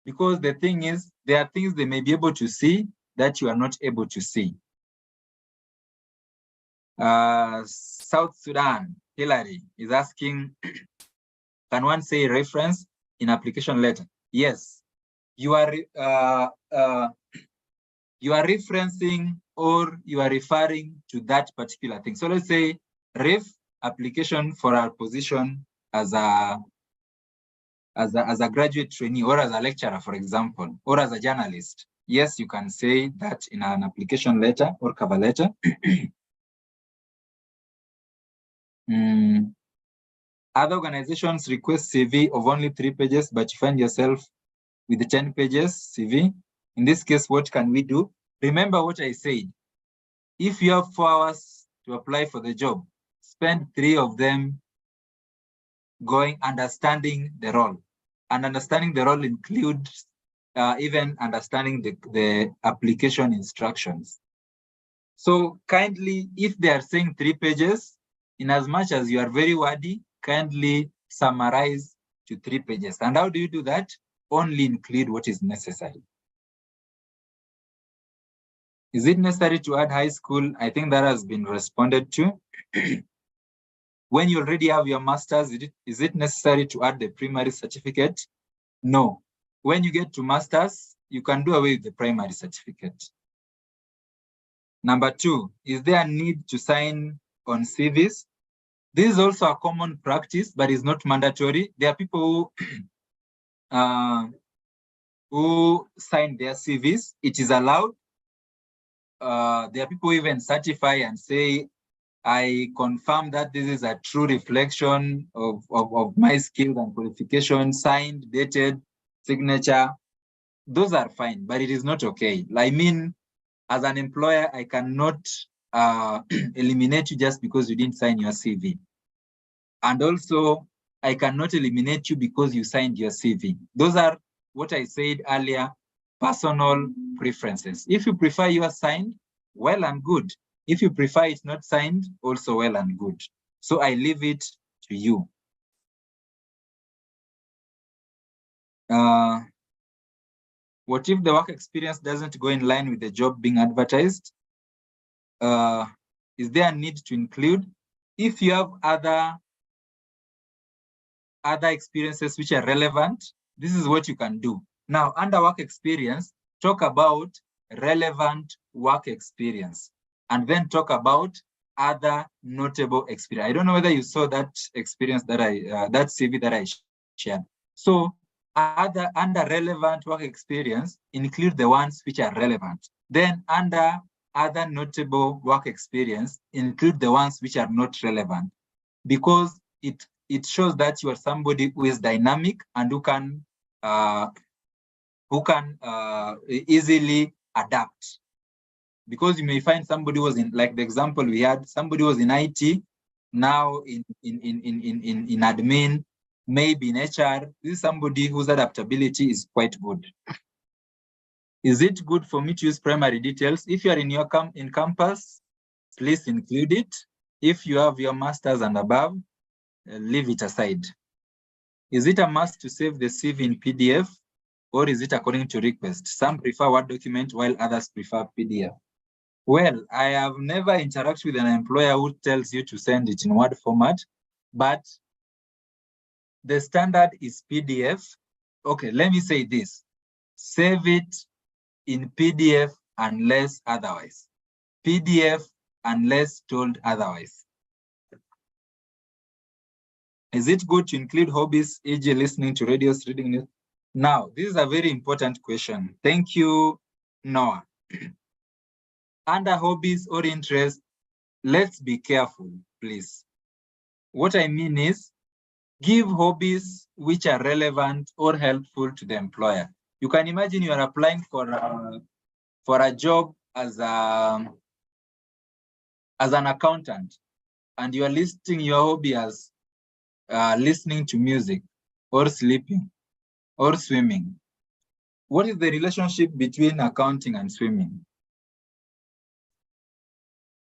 because the thing is, there are things they may be able to see that you are not able to see. South Sudan, Hillary is asking, can one say reference in application letter? Yes, you are referencing or you are referring to that particular thing. So let's say ref application for our position as a graduate trainee or as a lecturer, for example, or as a journalist. Yes, you can say that in an application letter or cover letter. Other organizations request CV of only 3 pages, but you find yourself with the 10 pages CV. In this case, what can we do? Remember what I said. If you have 4 hours to apply for the job, spend 3 of them understanding the role. And understanding the role includes even understanding the application instructions. So kindly, if they are saying 3 pages, in as much as you are very wordy, kindly summarize to 3 pages. And how do you do that? Only include what is necessary. Is it necessary to add high school? I think that has been responded to. When you already have your master's, is it necessary to add the primary certificate? No. When you get to master's, you can do away with the primary certificate. Number 2, is there a need to sign on CVs? This is also a common practice, but it's not mandatory. There are people who sign their CVs. It is allowed. There are people who even certify and say, I confirm that this is a true reflection of my skills and qualifications, signed, dated, signature. Those are fine, but it is not okay. I mean, as an employer, I cannot eliminate you just because you didn't sign your CV. And also, I cannot eliminate you because you signed your CV. Those are what I said earlier, personal preferences. If you prefer yours signed, well and good. If you prefer it not signed, also well and good. So I leave it to you. What if the work experience doesn't go in line with the job being advertised? Is there a need to include? If you have other experiences which are relevant, this is what you can do. Now, under work experience, talk about relevant work experience, and then talk about other notable experience. I don't know whether you saw that experience that that CV that I shared. So under relevant work experience, include the ones which are relevant. Then under other notable work experience, include the ones which are not relevant, because it shows that you are somebody who is dynamic and who can easily adapt. Because you may find somebody was in, like the example we had, somebody was in IT, now in admin, maybe in HR. This is somebody whose adaptability is quite good. Is it good for me to use primary details? If you are in your in campus, please include it. If you have your masters and above, leave it aside. Is it a must to save the CV in PDF, or is it according to request? Some prefer Word document while others prefer PDF. Well, I have never interacted with an employer who tells you to send it in Word format, but the standard is PDF. Okay, let me say this. Save it in PDF unless otherwise. PDF unless told otherwise. Is it good to include hobbies, e.g. listening to radios, reading news? Now, this is a very important question. Thank you, Noah. Under hobbies or interests, let's be careful, please. What I mean is, give hobbies which are relevant or helpful to the employer. You can imagine you are applying for a job as an accountant, and you are listing your hobby as listening to music, or sleeping, or swimming. What is the relationship between accounting and swimming?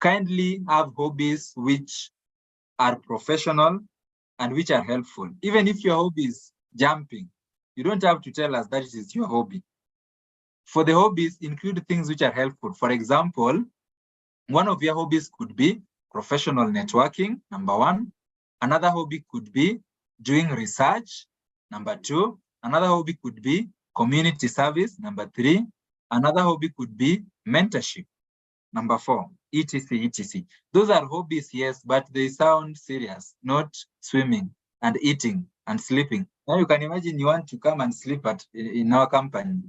Kindly have hobbies which are professional and which are helpful. Even if your hobby is jumping, you don't have to tell us that it is your hobby. For the hobbies, include things which are helpful. For example, one of your hobbies could be professional networking, number one. Another hobby could be doing research, number two. Another hobby could be community service, number three. Another hobby could be mentorship, number four, etc., etc. Those are hobbies, yes, but they sound serious, not swimming and eating and sleeping. Now you can imagine you want to come and sleep in our company.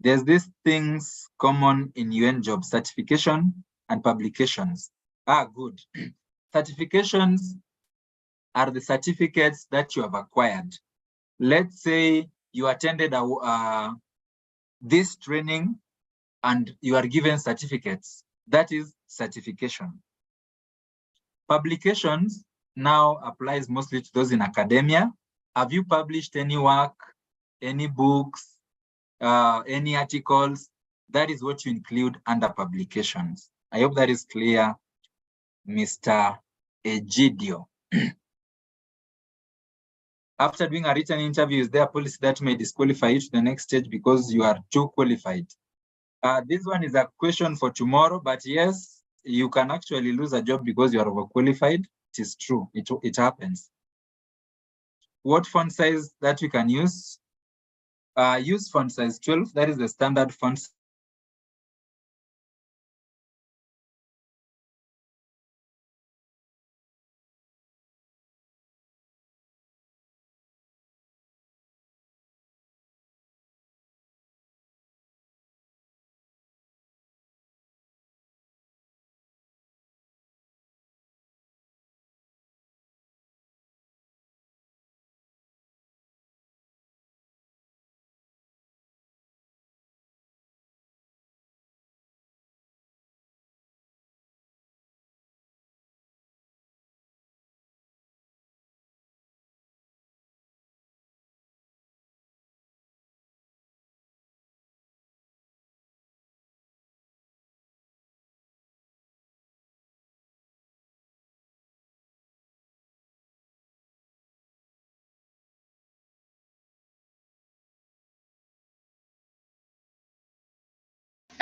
There's these things common in UN job: certification and publications. Good. Certifications are the certificates that you have acquired. Let's say you attended this training and you are given certificates. That is certification. Publications now applies mostly to those in academia. Have you published any work, any books, any articles? That is what you include under publications. I hope that is clear, Mr. Egidio. After doing a written interview, is there a policy that may disqualify you to the next stage because you are too qualified? This one is a question for tomorrow, but yes, you can actually lose a job because you are overqualified. It is true, it happens. What font size that we can use? Use font size 12, that is the standard font size.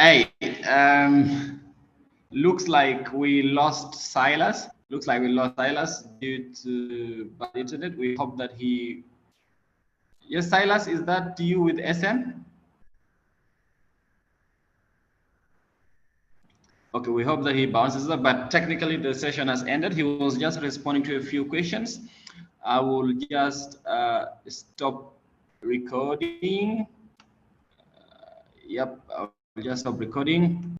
Hey, looks like we lost Silas. Looks like we lost Silas due to bad internet. We hope that he Yes, Silas, is that you with SN? Okay, we hope that he bounces up, but technically the session has ended. He was just responding to a few questions. I will just stop recording. Yep, I'll just stop recording.